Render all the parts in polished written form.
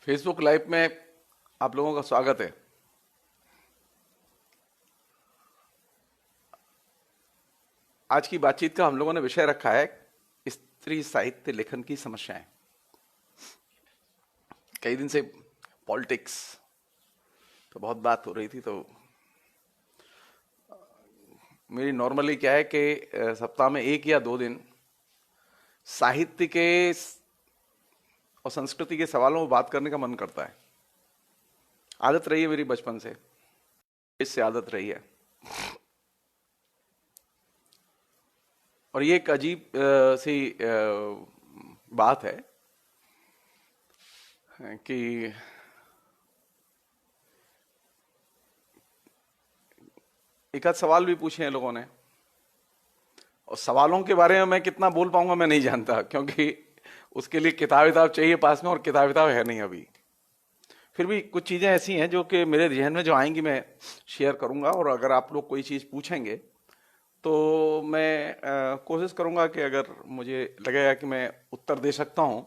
Facebook live में आप लोगों का स्वागत है। आज की बातचीत का हम लोगों ने विषय रखा है स्त्री साहित्य लेखन की समस्याएं। कई दिन से पॉलिटिक्स तो बहुत बात हो रही थी, तो मेरी नॉर्मली क्या है कि सप्ताह में 1 या 2 दिन साहित्य के और संस्कृति के सवालों में बात करने का मन करता है। आदत रही है मेरी बचपन से, इससे आदत रही है। और ये एक अजीब सी बात है कि एक आध सवाल भी पूछे हैं लोगों ने, और सवालों के बारे में मैं कितना बोल पाऊंगा मैं नहीं जानता, क्योंकि उसके लिए किताब चाहिए पास में, और किताब है नहीं अभी। फिर भी कुछ चीजें ऐसी हैं जो कि मेरे जहन में जो आएंगी मैं शेयर करूंगा, और अगर आप लोग कोई चीज पूछेंगे तो मैं कोशिश करूंगा कि अगर मुझे लगेगा कि मैं उत्तर दे सकता हूं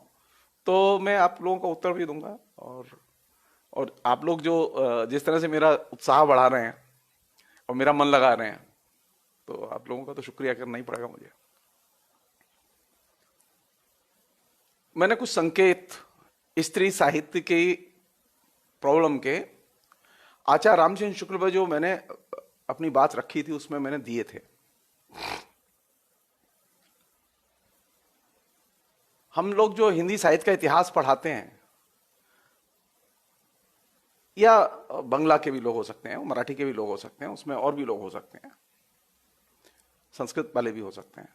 तो मैं आप लोगों का उत्तर भी दूंगा। और आप लोग जो जिस तरह से मेरा उत्साह बढ़ा रहे हैं और मेरा मन लगा रहे हैं, तो आप लोगों का तो शुक्रिया करना ही पड़ेगा मुझे। मैंने कुछ संकेत स्त्री साहित्य की प्रॉब्लम के आचार्य रामचंद्र शुक्ल पर जो मैंने अपनी बात रखी थी उसमें मैंने दिए थे। हम लोग जो हिंदी साहित्य का इतिहास पढ़ाते हैं, या बंगला के भी लोग हो सकते हैं, मराठी के भी लोग हो सकते हैं, उसमें और भी लोग हो सकते हैं, संस्कृत वाले भी हो सकते हैं,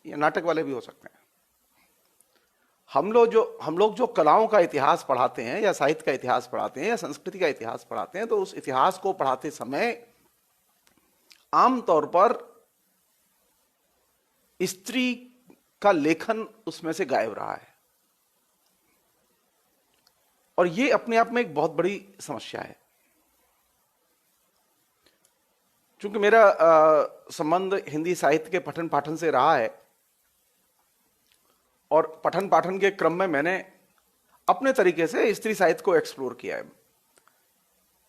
या नाटक वाले भी हो सकते हैं। हम लोग जो कलाओं का इतिहास पढ़ाते हैं, या साहित्य का इतिहास पढ़ाते हैं, या संस्कृति का इतिहास पढ़ाते हैं, तो उस इतिहास को पढ़ाते समय आमतौर पर स्त्री का लेखन उसमें से गायब रहा है। और ये अपने आप में एक बहुत बड़ी समस्या है। चूंकि मेरा संबंध हिंदी साहित्य के पठन पाठन से रहा है, और पठन पाठन के क्रम में मैंने अपने तरीके से स्त्री साहित्य को एक्सप्लोर किया है।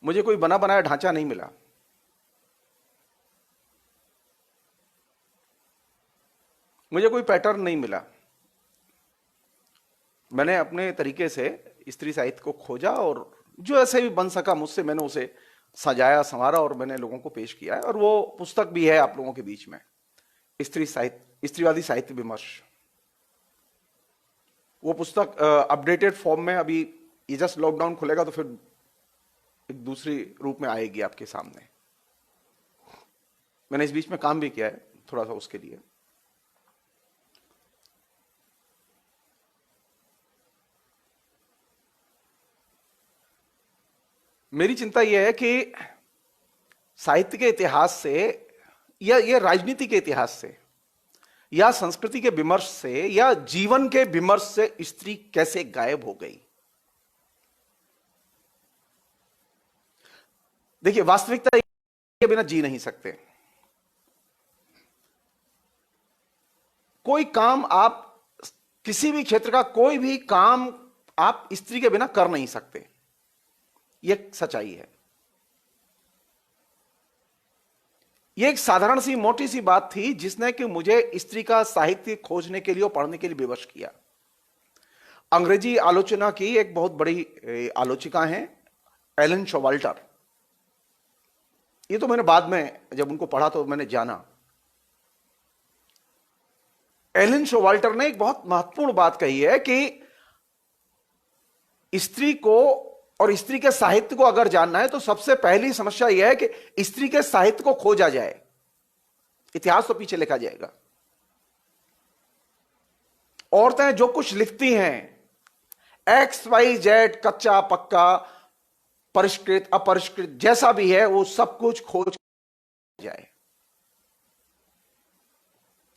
मुझे कोई बना बनाया ढांचा नहीं मिला। मुझे कोई पैटर्न नहीं मिला। मैंने अपने तरीके से स्त्री साहित्य को खोजा, और जो ऐसे भी बन सका मुझसे मैंने उसे सजाया संवारा, और मैंने लोगों को पेश किया है। और वो पुस्तक भी है आप लोगों के बीच में, स्त्रीवादी साहित्य विमर्श। वो पुस्तक अपडेटेड फॉर्म में अभी, ये जस्ट लॉकडाउन खुलेगा तो फिर एक दूसरी रूप में आएगी आपके सामने। मैंने इस बीच में काम भी किया है थोड़ा सा उसके लिए। मेरी चिंता यह है कि साहित्य के इतिहास से, या ये राजनीति के इतिहास से, या संस्कृति के विमर्श से, या जीवन के विमर्श से स्त्री कैसे गायब हो गई। देखिए, वास्तविकता के बिना जी नहीं सकते। कोई काम आप, किसी भी क्षेत्र का कोई भी काम आप स्त्री के बिना कर नहीं सकते। यह सच्चाई है। यह एक साधारण सी मोटी सी बात थी जिसने कि मुझे स्त्री का साहित्य खोजने के लिए और पढ़ने के लिए विवश किया। अंग्रेजी आलोचना की एक बहुत बड़ी आलोचिका हैं एलन शोवाल्टर। ये तो मैंने बाद में जब उनको पढ़ा तो मैंने जाना। एलन शोवाल्टर ने एक बहुत महत्वपूर्ण बात कही है कि स्त्री को और स्त्री के साहित्य को अगर जानना है तो सबसे पहली समस्या यह है कि स्त्री के साहित्य को खोजा जाए। इतिहास तो पीछे लिखा जाएगा। औरतें जो कुछ लिखती हैं, XYZ, कच्चा पक्का, परिष्कृत अपरिष्कृत, जैसा भी है, वो सब कुछ खोज जाए।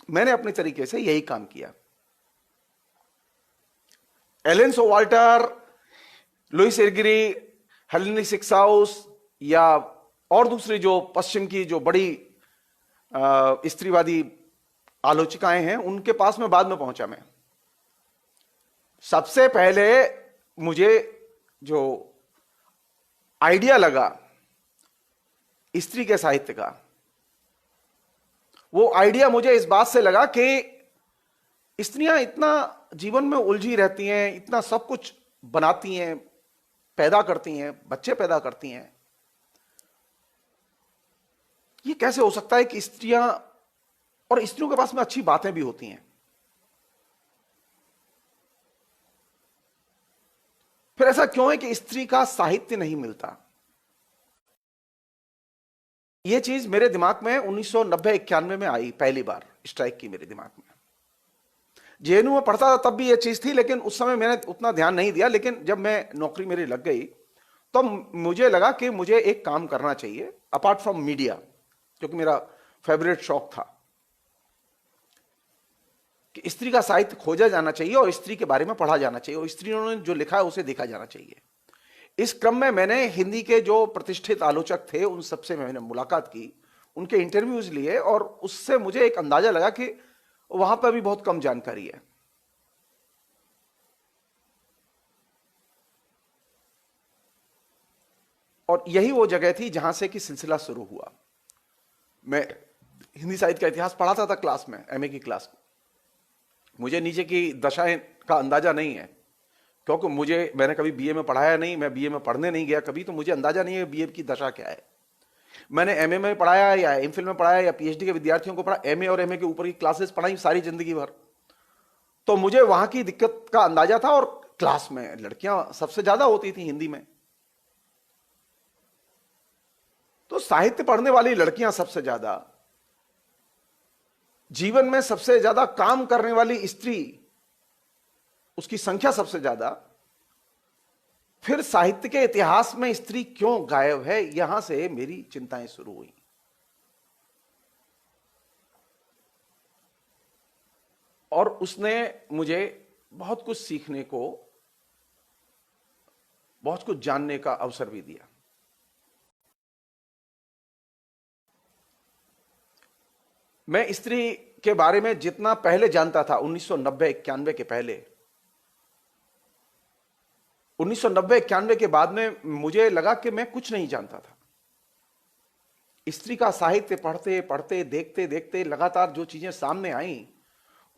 मैंने अपने तरीके से यही काम किया। एलन शोवाल्टर, लुइस एर्गिरी, हेलेनी सिक्साउस, या और दूसरी जो पश्चिम की जो बड़ी स्त्रीवादी आलोचिकाएं हैं, उनके पास में बाद में पहुंचा मैं। सबसे पहले मुझे जो आइडिया लगा स्त्री के साहित्य का, वो आइडिया मुझे इस बात से लगा कि स्त्रियां इतना जीवन में उलझी रहती हैं, इतना सब कुछ बनाती हैं, पैदा करती हैं, बच्चे पैदा करती हैं। ये कैसे हो सकता है कि स्त्रियां, और स्त्रियों के पास में अच्छी बातें भी होती हैं, फिर ऐसा क्यों है कि स्त्री का साहित्य नहीं मिलता? यह चीज मेरे दिमाग में 1990-91 में आई, पहली बार स्ट्राइक की मेरे दिमाग में। जेएनयू में पढ़ता था तब भी यह चीज थी, लेकिन उस समय मैंने उतना ध्यान नहीं दिया। लेकिन जब मैं नौकरी मेरी लग गई तो मुझे लगा कि मुझे एक काम करना चाहिए अपार्ट फ्रॉम मीडिया, क्योंकि मेरा फेवरेट शौक था कि स्त्री का साहित्य खोजा जाना चाहिए और स्त्री के बारे में पढ़ा जाना चाहिए और स्त्रियों ने जो लिखा है उसे देखा जाना चाहिए। इस क्रम में मैंने हिंदी के जो प्रतिष्ठित आलोचक थे उन सबसे मैंने मुलाकात की, उनके इंटरव्यूज लिए, और उससे मुझे एक अंदाजा लगा कि वहां पर भी बहुत कम जानकारी है। और यही वो जगह थी जहां से कि सिलसिला शुरू हुआ। मैं हिंदी साहित्य का इतिहास पढ़ाता था क्लास में, एमए की क्लास में। मुझे नीचे की दशाएं का अंदाजा नहीं है, क्योंकि मैंने कभी बीए में पढ़ाया नहीं, मैं बीए में पढ़ने नहीं गया कभी, तो मुझे अंदाजा नहीं है बीए की दशा क्या है। मैंने एमए में पढ़ाया या एमफिल में पढ़ाया या पीएचडी के विद्यार्थियों को पढ़ा, एमए और एमए के ऊपर की क्लासेस पढ़ाई सारी जिंदगी भर, तो मुझे वहां की दिक्कत का अंदाजा था। और क्लास में लड़कियां सबसे ज्यादा होती थी हिंदी में, तो साहित्य पढ़ने वाली लड़कियां सबसे ज्यादा, जीवन में सबसे ज्यादा काम करने वाली स्त्री उसकी संख्या सबसे ज्यादा, फिर साहित्य के इतिहास में स्त्री क्यों गायब है, यहां से मेरी चिंताएं शुरू हुई। और उसने मुझे बहुत कुछ सीखने को, बहुत कुछ जानने का अवसर भी दिया। मैं स्त्री के बारे में जितना पहले जानता था 1990-91 के पहले, 1990-91 के बाद में मुझे लगा कि मैं कुछ नहीं जानता था। स्त्री का साहित्य पढ़ते पढ़ते, देखते देखते लगातार जो चीजें सामने आई,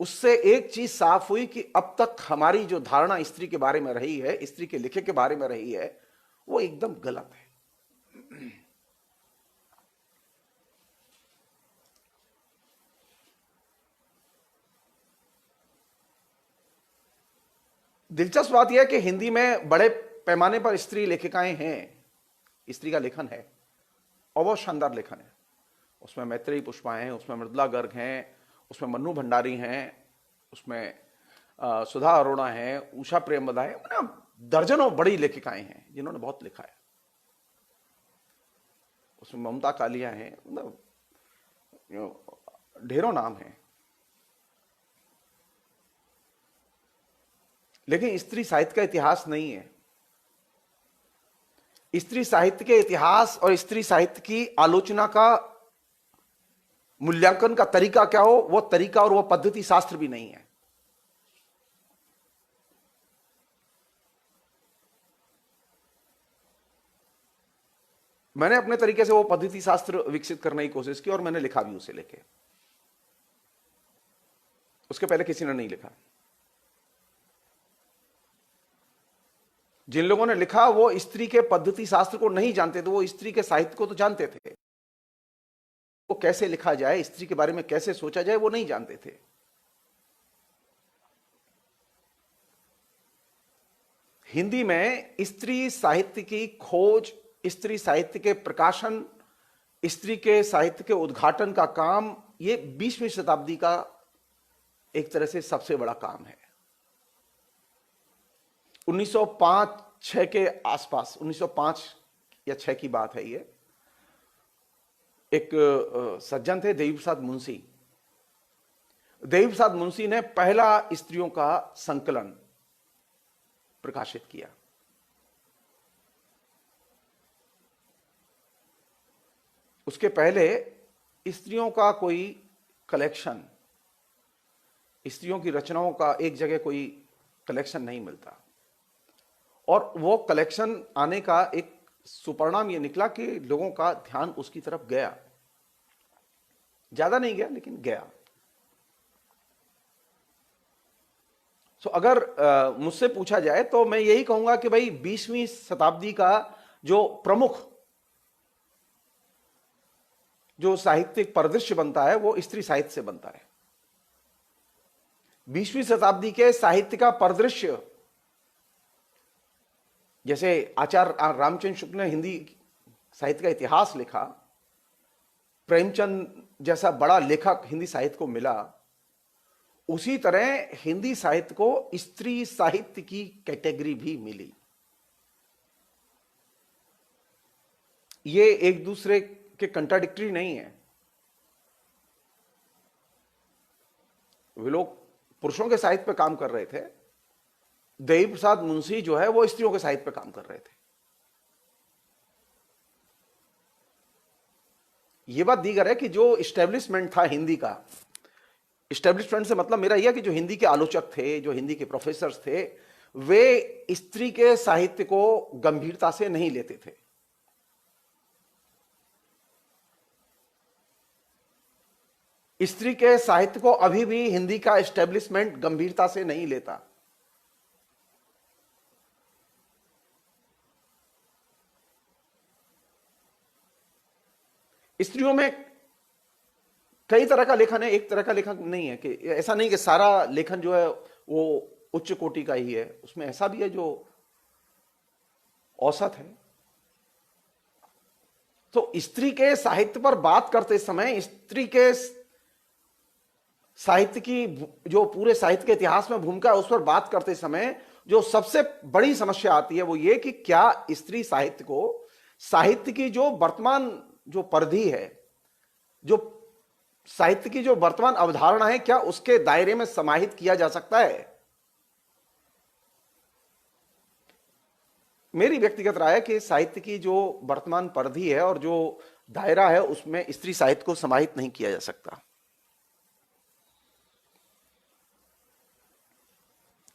उससे एक चीज साफ हुई कि अब तक हमारी जो धारणा स्त्री के बारे में रही है, स्त्री के लिखे के बारे में रही है, वो एकदम गलत है। दिलचस्प बात यह है कि हिंदी में बड़े पैमाने पर स्त्री लेखिकाएं हैं, स्त्री का लेखन है और बहुत शानदार लेखन है। उसमें मैत्रेयी पुष्पा हैं, उसमें मृदुला गर्ग हैं, उसमें मन्नू भंडारी हैं, उसमें सुधा अरोड़ा हैं, उषा प्रेमवदा है, दर्जनों बड़ी लेखिकाएं हैं जिन्होंने बहुत लिखा है। उसमें ममता कालिया हैं, मतलब ढेरों नाम हैं। लेकिन स्त्री साहित्य का इतिहास नहीं है। स्त्री साहित्य के इतिहास और स्त्री साहित्य की आलोचना का मूल्यांकन का तरीका क्या हो, वो तरीका और वो पद्धति शास्त्र भी नहीं है। मैंने अपने तरीके से वो पद्धति शास्त्र विकसित करने की कोशिश की और मैंने लिखा भी उसे लेके। उसके पहले किसी ने नहीं लिखा। जिन लोगों ने लिखा वो स्त्री के पद्धति शास्त्र को नहीं जानते थे, वो स्त्री के साहित्य को तो जानते थे। वो कैसे लिखा जाए, स्त्री के बारे में कैसे सोचा जाए, वो नहीं जानते थे। हिंदी में स्त्री साहित्य की खोज, स्त्री साहित्य के प्रकाशन, स्त्री के साहित्य के उद्घाटन का काम, ये 20वीं शताब्दी का एक तरह से सबसे बड़ा काम है। 1905-6 के आसपास, 1905 या 6 की बात है ये। एक सज्जन थे देवी प्रसाद मुंशी। देवी प्रसाद मुंशी ने पहला स्त्रियों का संकलन प्रकाशित किया। उसके पहले स्त्रियों का कोई कलेक्शन, स्त्रियों की रचनाओं का एक जगह कोई कलेक्शन नहीं मिलता। और वो कलेक्शन आने का एक सुपरिणाम ये निकला कि लोगों का ध्यान उसकी तरफ गया, ज्यादा नहीं गया लेकिन गया। सो अगर मुझसे पूछा जाए तो मैं यही कहूंगा कि भाई 20वीं शताब्दी का जो प्रमुख जो साहित्यिक परिदृश्य बनता है वो स्त्री साहित्य से बनता है। 20वीं शताब्दी के साहित्य का परिदृश्य, जैसे आचार्य रामचंद्र शुक्ल ने हिंदी साहित्य का इतिहास लिखा, प्रेमचंद जैसा बड़ा लेखक हिंदी साहित्य को मिला, उसी तरह हिंदी साहित्य को स्त्री साहित्य की कैटेगरी भी मिली। ये एक दूसरे के कंट्राडिक्टरी नहीं है। वे लोग पुरुषों के साहित्य पे काम कर रहे थे, देवी प्रसाद मुंशी जो है वो स्त्रियों के साहित्य पे काम कर रहे थे। ये बात दीगर है कि जो इस्टेब्लिशमेंट था हिंदी का, इस्टेब्लिशमेंट से मतलब मेरा यह कि जो हिंदी के आलोचक थे, जो हिंदी के प्रोफेसर्स थे, वे स्त्री के साहित्य को गंभीरता से नहीं लेते थे। स्त्री के साहित्य को अभी भी हिंदी का एस्टेब्लिशमेंट गंभीरता से नहीं लेता। स्त्रियों में कई तरह का लेखन है, एक तरह का लेखन नहीं है। कि ऐसा नहीं कि सारा लेखन जो है वो उच्च कोटि का ही है, उसमें ऐसा भी है जो औसत है। तो स्त्री के साहित्य पर बात करते समय स्त्री के साहित्य की जो पूरे साहित्य के इतिहास में भूमिका है उस पर बात करते समय जो सबसे बड़ी समस्या आती है वो ये कि क्या स्त्री साहित्य को साहित्य की जो वर्तमान जो परिधि है, जो साहित्य की जो वर्तमान अवधारणा है, क्या उसके दायरे में समाहित किया जा सकता है। मेरी व्यक्तिगत राय है कि साहित्य की जो वर्तमान परिधि है और जो दायरा है उसमें स्त्री साहित्य को समाहित नहीं किया जा सकता,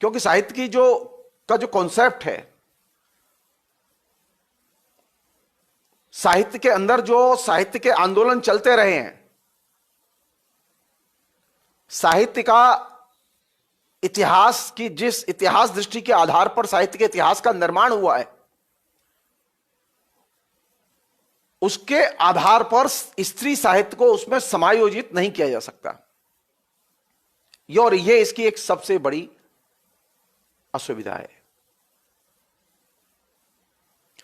क्योंकि साहित्य की जो कॉन्सेप्ट है, साहित्य के अंदर जो साहित्य के आंदोलन चलते रहे हैं, साहित्य का इतिहास की जिस इतिहास दृष्टि के आधार पर साहित्य के इतिहास का निर्माण हुआ है, उसके आधार पर स्त्री साहित्य को उसमें समायोजित नहीं किया जा सकता। और यह इसकी एक सबसे बड़ी असुविधा है।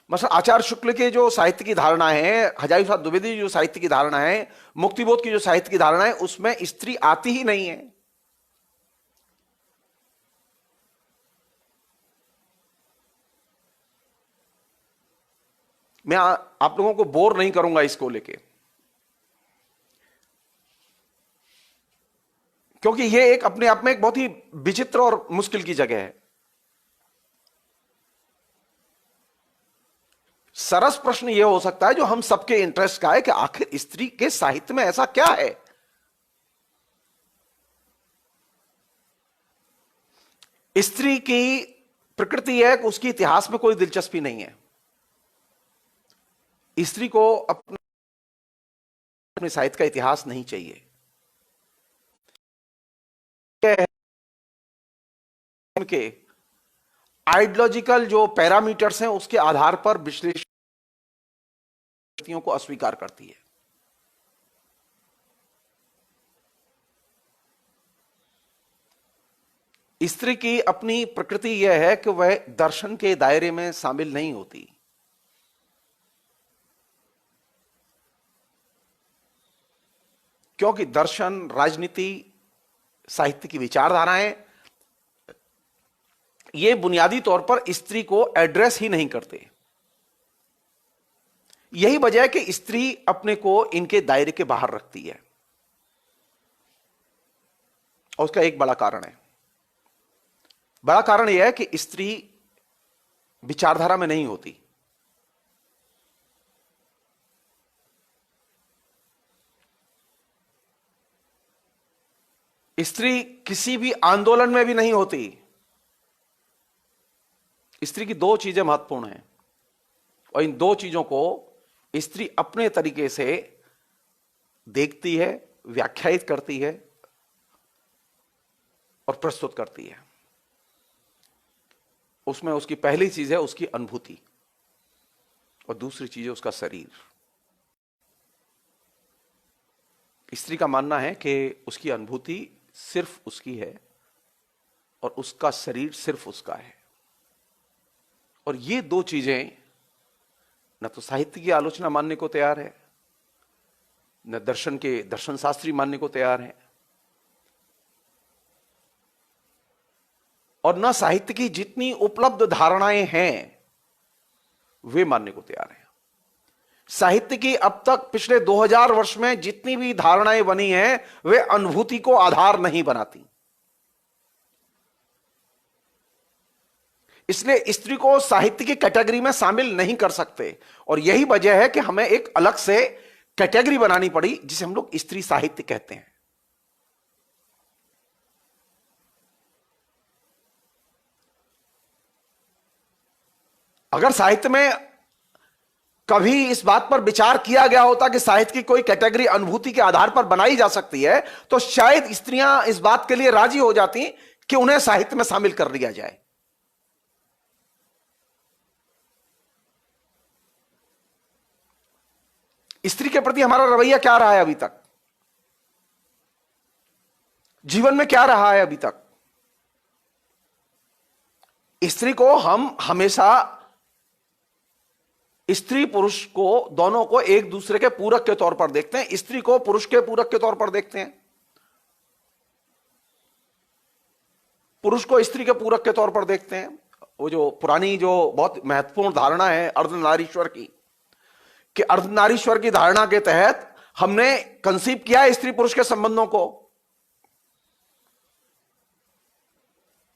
मतलब आचार्य शुक्ल के जो साहित्य की धारणा है, हजारी प्रसाद द्विवेदी जो साहित्य की धारणा है, मुक्तिबोध की जो साहित्य की धारणा है, उसमें स्त्री आती ही नहीं है। मैं आप लोगों को बोर नहीं करूंगा इसको लेके, क्योंकि यह एक अपने आप में एक बहुत ही विचित्र और मुश्किल की जगह है। सरस प्रश्न यह हो सकता है जो हम सबके इंटरेस्ट का है कि आखिर स्त्री के साहित्य में ऐसा क्या है। स्त्री की प्रकृति है कि उसकी इतिहास में कोई दिलचस्पी नहीं है। स्त्री को अपने साहित्य का इतिहास नहीं चाहिए। के आइडियोलॉजिकल जो पैरामीटर्स हैं उसके आधार पर विश्लेषण को अस्वीकार करती है। स्त्री की अपनी प्रकृति यह है कि वह दर्शन के दायरे में शामिल नहीं होती। क्योंकि दर्शन, राजनीति, साहित्य की विचारधाराएं ये बुनियादी तौर पर स्त्री को एड्रेस ही नहीं करते। यही वजह है कि स्त्री अपने को इनके दायरे के बाहर रखती है, और उसका एक बड़ा कारण है। बड़ा कारण यह है कि स्त्री विचारधारा में नहीं होती। स्त्री किसी भी आंदोलन में भी नहीं होती। स्त्री की दो चीजें महत्वपूर्ण हैं और इन दो चीजों को स्त्री अपने तरीके से देखती है, व्याख्यायित करती है और प्रस्तुत करती है। उसमें उसकी पहली चीज है उसकी अनुभूति और दूसरी चीज है उसका शरीर। स्त्री का मानना है कि उसकी अनुभूति सिर्फ उसकी है और उसका शरीर सिर्फ उसका है। और ये दो चीजें न तो साहित्य की आलोचना मानने को तैयार है, न दर्शन के दर्शन शास्त्री मानने को तैयार है, और न साहित्य की जितनी उपलब्ध धारणाएं हैं वे मानने को तैयार हैं। साहित्य की अब तक पिछले 2000 वर्ष में जितनी भी धारणाएं बनी हैं वे अनुभूति को आधार नहीं बनाती। इसलिए स्त्री को साहित्य की कैटेगरी में शामिल नहीं कर सकते और यही वजह है कि हमें एक अलग से कैटेगरी बनानी पड़ी जिसे हम लोग स्त्री साहित्य कहते हैं। अगर साहित्य में कभी इस बात पर विचार किया गया होता कि साहित्य की कोई कैटेगरी अनुभूति के आधार पर बनाई जा सकती है तो शायद स्त्रियां इस बात के लिए राजी हो जाती कि उन्हें साहित्य में शामिल कर लिया जाए। स्त्री के प्रति हमारा रवैया क्या रहा है अभी तक, जीवन में क्या रहा है अभी तक? स्त्री को हम हमेशा, स्त्री पुरुष को दोनों को एक दूसरे के पूरक के तौर पर देखते हैं, स्त्री को पुरुष के पूरक के तौर पर देखते हैं, पुरुष को स्त्री के पूरक के तौर पर देखते हैं। वो जो पुरानी जो बहुत महत्वपूर्ण धारणा है अर्धनारीश्वर की, कि अर्धनारीश्वर की धारणा के तहत हमने कंसीव किया है स्त्री पुरुष के संबंधों को।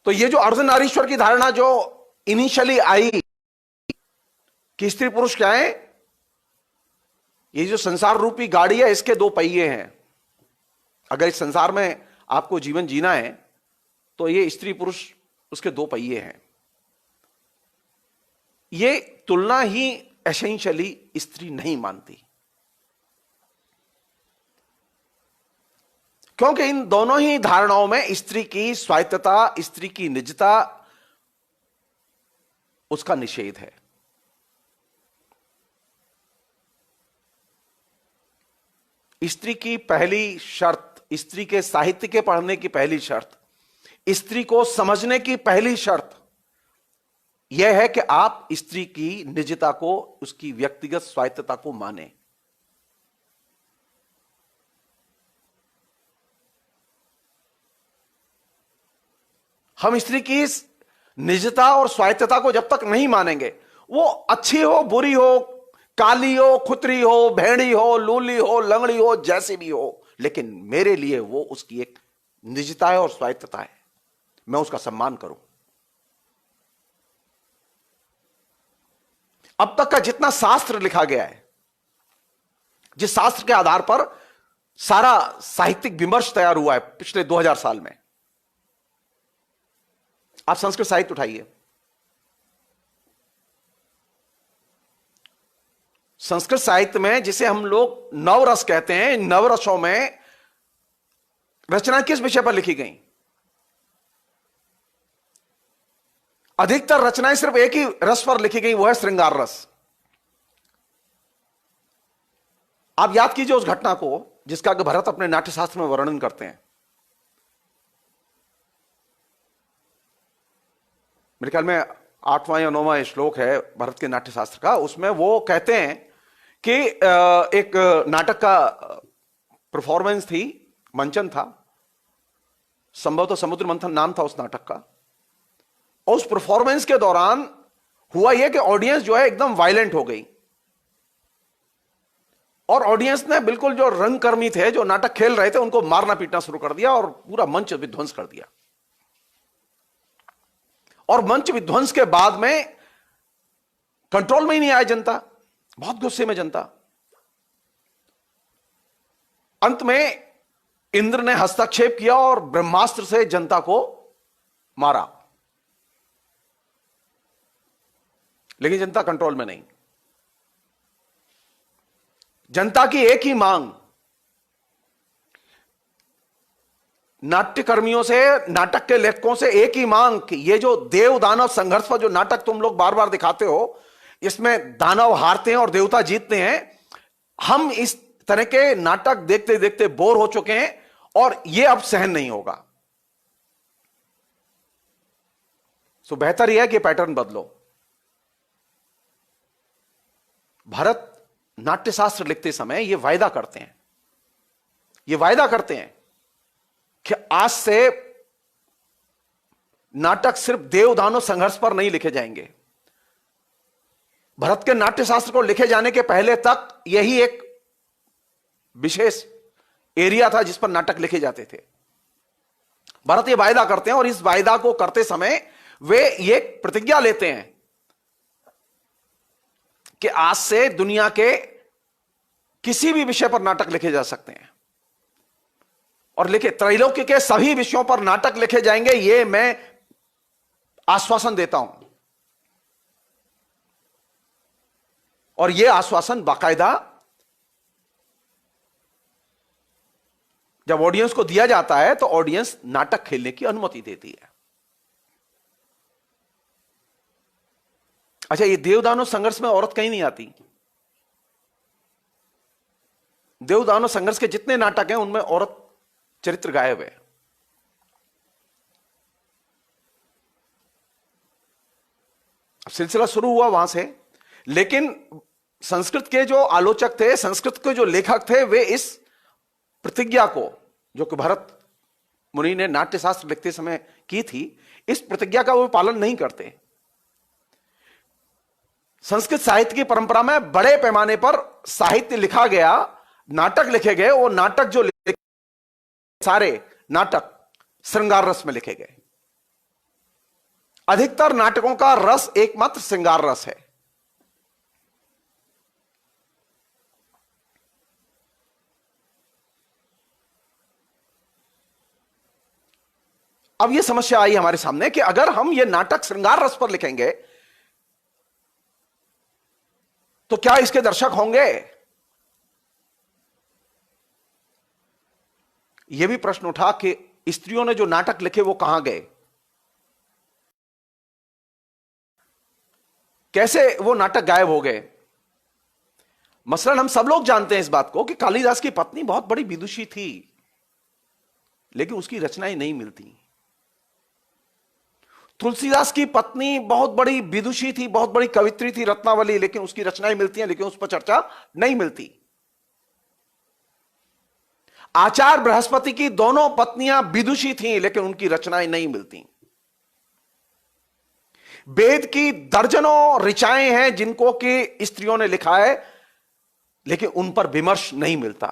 तो ये जो अर्धनारीश्वर की धारणा जो इनिशियली आई कि स्त्री पुरुष क्या है, ये जो संसार रूपी गाड़ी है इसके दो पहिए हैं। अगर इस संसार में आपको जीवन जीना है तो ये स्त्री पुरुष उसके दो पहिए हैं। ये तुलना ही एसेंशियली स्त्री नहीं मानती, क्योंकि इन दोनों ही धारणाओं में स्त्री की स्वायत्तता, स्त्री की निजता, उसका निषेध है। स्त्री की पहली शर्त, स्त्री के साहित्य के पढ़ने की पहली शर्त, स्त्री को समझने की पहली शर्त यह है कि आप स्त्री की निजता को, उसकी व्यक्तिगत स्वायत्तता को माने। हम स्त्री की निजता और स्वायत्तता को जब तक नहीं मानेंगे, वो अच्छी हो, बुरी हो, काली हो, खुतरी हो, भेड़ी हो, लूली हो, लंगड़ी हो, जैसी भी हो, लेकिन मेरे लिए वो उसकी एक निजता है और स्वायत्तता है, मैं उसका सम्मान करूं। अब तक का जितना शास्त्र लिखा गया है, जिस शास्त्र के आधार पर सारा साहित्यिक विमर्श तैयार हुआ है पिछले 2000 साल में, आप संस्कृत साहित्य उठाइए, संस्कृत साहित्य में जिसे हम लोग नवरस कहते हैं, नवरसों में रचनाएं किस विषय पर लिखी गई? अधिकतर रचनाएं सिर्फ एक ही रस पर लिखी गई, वो है श्रृंगार रस। आप याद कीजिए उस घटना को जिसका कि भरत अपने नाट्यशास्त्र में वर्णन करते हैं। मेरे ख्याल में 8वां या 9वां श्लोक है भरत के नाट्यशास्त्र का। उसमें वो कहते हैं कि एक नाटक का परफॉर्मेंस थी, मंचन था, संभवतः समुद्र मंथन नाम था उस नाटक का। और उस परफॉर्मेंस के दौरान हुआ यह कि ऑडियंस जो है एकदम वायलेंट हो गई और ऑडियंस ने बिल्कुल जो रंगकर्मी थे, जो नाटक खेल रहे थे, उनको मारना पीटना शुरू कर दिया और पूरा मंच विध्वंस कर दिया। और मंच विध्वंस के बाद में कंट्रोल में ही नहीं आया जनता, बहुत गुस्से में जनता। अंत में इंद्र ने हस्तक्षेप किया और ब्रह्मास्त्र से जनता को मारा। लेकिन जनता कंट्रोल में नहीं। जनता की एक ही मांग, नाट्यकर्मियों से, नाटक के लेखकों से एक ही मांग कि ये जो देव दानव संघर्ष पर जो नाटक तुम लोग बार बार दिखाते हो, इसमें दानव हारते हैं और देवता जीतते हैं। हम इस तरह के नाटक देखते देखते बोर हो चुके हैं और ये अब सहन नहीं होगा। सो बेहतर यह है कि पैटर्न बदलो। भरत नाट्यशास्त्र लिखते समय यह वायदा करते हैं, कि आज से नाटक सिर्फ देव दानव संघर्ष पर नहीं लिखे जाएंगे। भरत के नाट्यशास्त्र को लिखे जाने के पहले तक यही एक विशेष एरिया था जिस पर नाटक लिखे जाते थे। भरत ये वायदा करते हैं और इस वायदा को करते समय वे ये प्रतिज्ञा लेते हैं कि आज से दुनिया के किसी भी विषय पर नाटक लिखे जा सकते हैं और लिखे त्रैलोक्य के सभी विषयों पर नाटक लिखे जाएंगे, ये मैं आश्वासन देता हूं। और यह आश्वासन बाकायदा जब ऑडियंस को दिया जाता है तो ऑडियंस नाटक खेलने की अनुमति देती है। अच्छा, ये देवदानव संघर्ष में औरत कहीं नहीं आती। देवदानव संघर्ष के जितने नाटक हैं उनमें औरत चरित्र गायब है। सिलसिला शुरू हुआ वहां से, लेकिन संस्कृत के जो आलोचक थे, संस्कृत के जो लेखक थे, वे इस प्रतिज्ञा को जो कि भरत मुनि ने नाट्यशास्त्र लिखते समय की थी, इस प्रतिज्ञा का वो पालन नहीं करते। संस्कृत साहित्य की परंपरा में बड़े पैमाने पर साहित्य लिखा गया, नाटक लिखे गए। वो नाटक जो सारे नाटक श्रृंगार रस में लिखे गए। अधिकतर नाटकों का रस एकमात्र श्रृंगार रस है। अब यह समस्या आई हमारे सामने कि अगर हम यह नाटक श्रृंगार रस पर लिखेंगे तो क्या इसके दर्शक होंगे? यह भी प्रश्न उठा कि स्त्रियों ने जो नाटक लिखे वो कहां गए, कैसे वो नाटक गायब हो गए। मसलन हम सब लोग जानते हैं इस बात को कि कालिदास की पत्नी बहुत बड़ी विदुषी थी, लेकिन उसकी रचनाएं नहीं मिलती। तुलसीदास की पत्नी बहुत बड़ी विदुषी थी, बहुत बड़ी कवित्री थी, रत्नावली, लेकिन उसकी रचनाएं मिलती हैं, लेकिन उस पर चर्चा नहीं मिलती। आचार्य बृहस्पति की दोनों पत्नियां विदुषी थीं, लेकिन उनकी रचनाएं नहीं मिलती। वेद की दर्जनों ऋचाएं हैं जिनको कि स्त्रियों ने लिखा है, लेकिन उन पर विमर्श नहीं मिलता।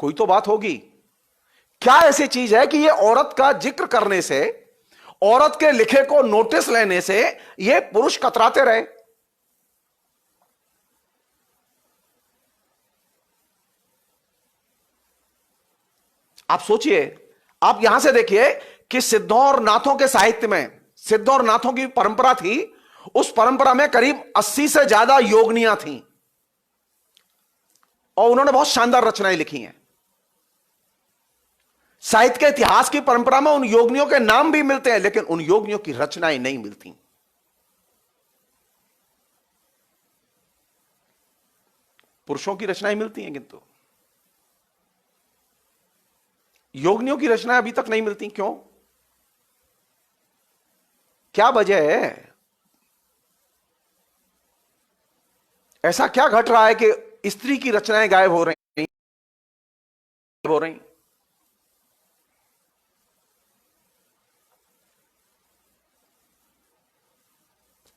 कोई तो बात होगी। क्या ऐसी चीज है कि यह औरत का जिक्र करने से, औरत के लिखे को नोटिस लेने से यह पुरुष कतराते रहे? आप सोचिए, आप यहां से देखिए कि सिद्धों और नाथों के साहित्य में, सिद्धों और नाथों की परंपरा थी, उस परंपरा में करीब 80 से ज्यादा योगनियां थीं और उन्होंने बहुत शानदार रचनाएं लिखी हैं। साहित्य के इतिहास की परंपरा में उन योगनियों के नाम भी मिलते हैं, लेकिन उन योगनियों की रचनाएं नहीं मिलती। पुरुषों की रचनाएं मिलती हैं, किंतु योगनियों की रचनाएं अभी तक नहीं मिलती। क्यों? क्या वजह है? ऐसा क्या घट रहा है कि स्त्री की रचनाएं गायब हो रही?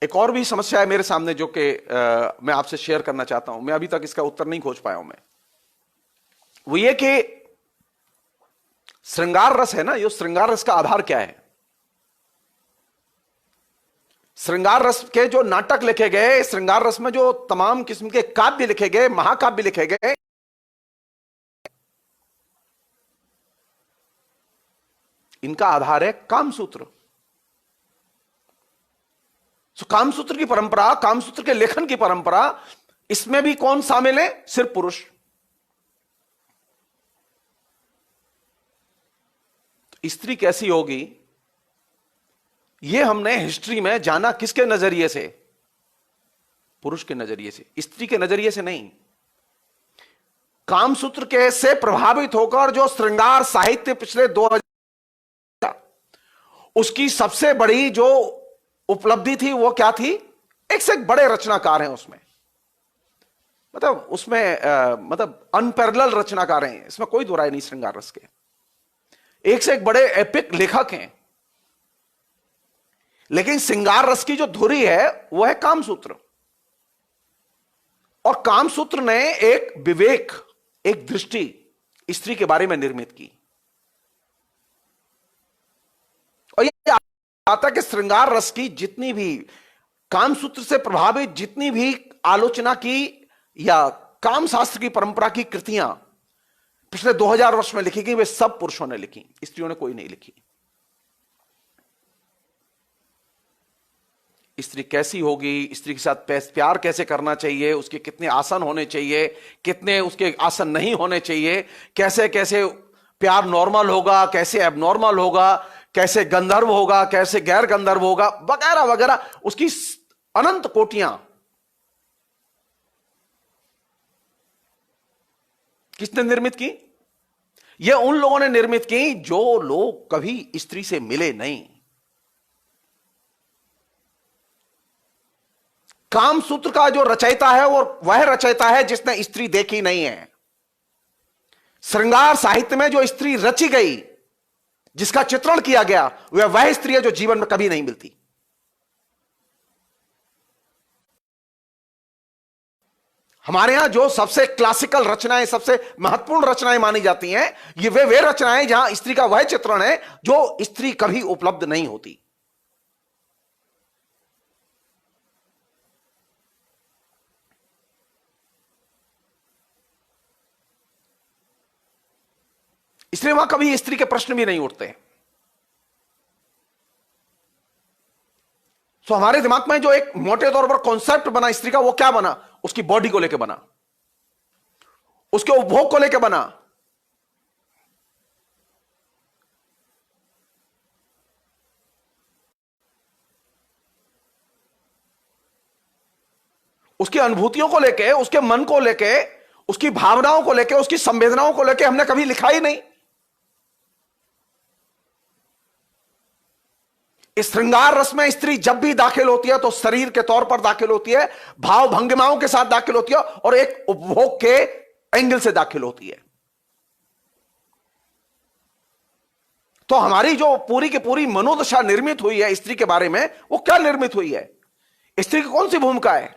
एक और भी समस्या है मेरे सामने जो कि मैं आपसे शेयर करना चाहता हूं। मैं अभी तक इसका उत्तर नहीं खोज पाया हूं। मैं वो ये कि श्रृंगार रस है ना, ये श्रृंगार रस का आधार क्या है? श्रृंगार रस के जो नाटक लिखे गए, श्रृंगार रस में जो तमाम किस्म के काव्य लिखे गए, महाकाव्य लिखे गए, इनका आधार है कामसूत्र। तो कामसूत्र की परंपरा, कामसूत्र के लेखन की परंपरा, इसमें भी कौन शामिल है? सिर्फ पुरुष। स्त्री कैसी होगी यह हमने हिस्ट्री में जाना किसके नजरिए से? पुरुष के नजरिए से, स्त्री के नजरिए से नहीं। कामसूत्र के से प्रभावित होकर जो श्रृंगार साहित्य पिछले 2000, उसकी सबसे बड़ी जो उपलब्धि थी वो क्या थी? एक से एक बड़े रचनाकार हैं उसमें, मतलब उसमें मतलब अनपैरेलल रचनाकार हैं, इसमें कोई दो राय नहीं। श्रृंगार रस के एक से एक बड़े एपिक लेखक हैं, लेकिन श्रृंगार रस की जो धुरी है वो है कामसूत्र। और कामसूत्र ने एक विवेक, एक दृष्टि स्त्री के बारे में निर्मित की। और ये आता है कि श्रृंगार रस की जितनी भी, कामसूत्र से प्रभावित जितनी भी आलोचना की या काम शास्त्र की परंपरा की कृतियां पिछले 2000 वर्ष में लिखी गई, वे सब पुरुषों ने लिखी, स्त्रियों ने कोई नहीं लिखी। स्त्री कैसी होगी, स्त्री के साथ प्यार कैसे करना चाहिए, उसके कितने आसन होने चाहिए, कितने उसके आसन नहीं होने चाहिए, कैसे कैसे प्यार नॉर्मल होगा, कैसे एबनॉर्मल होगा, कैसे गंधर्व होगा, कैसे गैर गंधर्व होगा, वगैरह वगैरह, उसकी अनंत कोटियां किसने निर्मित की? ये उन लोगों ने निर्मित की जो लोग कभी स्त्री से मिले नहीं। कामसूत्र का जो रचयिता है वो वह रचयिता है जिसने स्त्री देखी नहीं है। श्रृंगार साहित्य में जो स्त्री रची गई, जिसका चित्रण किया गया, वह स्त्री है जो जीवन में कभी नहीं मिलती। हमारे यहां जो सबसे क्लासिकल रचनाएं, सबसे महत्वपूर्ण रचनाएं मानी जाती हैं, ये वे रचनाएं जहां स्त्री का वह चित्रण है जो स्त्री कभी उपलब्ध नहीं होती। इसलिए वहां कभी स्त्री के प्रश्न भी नहीं उठते। तो हमारे दिमाग में जो एक मोटे तौर पर कॉन्सेप्ट बना स्त्री का, वो क्या बना? उसकी बॉडी को लेकर बना, उसके उपभोग को लेकर बना, उसकी अनुभूतियों को लेके, उसके मन को लेके, उसकी भावनाओं को लेके, उसकी संवेदनाओं को लेके हमने कभी लिखा ही नहीं। इस श्रृंगार रस में स्त्री जब भी दाखिल होती है तो शरीर के तौर पर दाखिल होती है, भाव भंगिमाओं के साथ दाखिल होती है और एक उपभोग के एंगल से दाखिल होती है। तो हमारी जो पूरी की पूरी मनोदशा निर्मित हुई है स्त्री के बारे में, वो क्या निर्मित हुई है? स्त्री की कौन सी भूमिका है?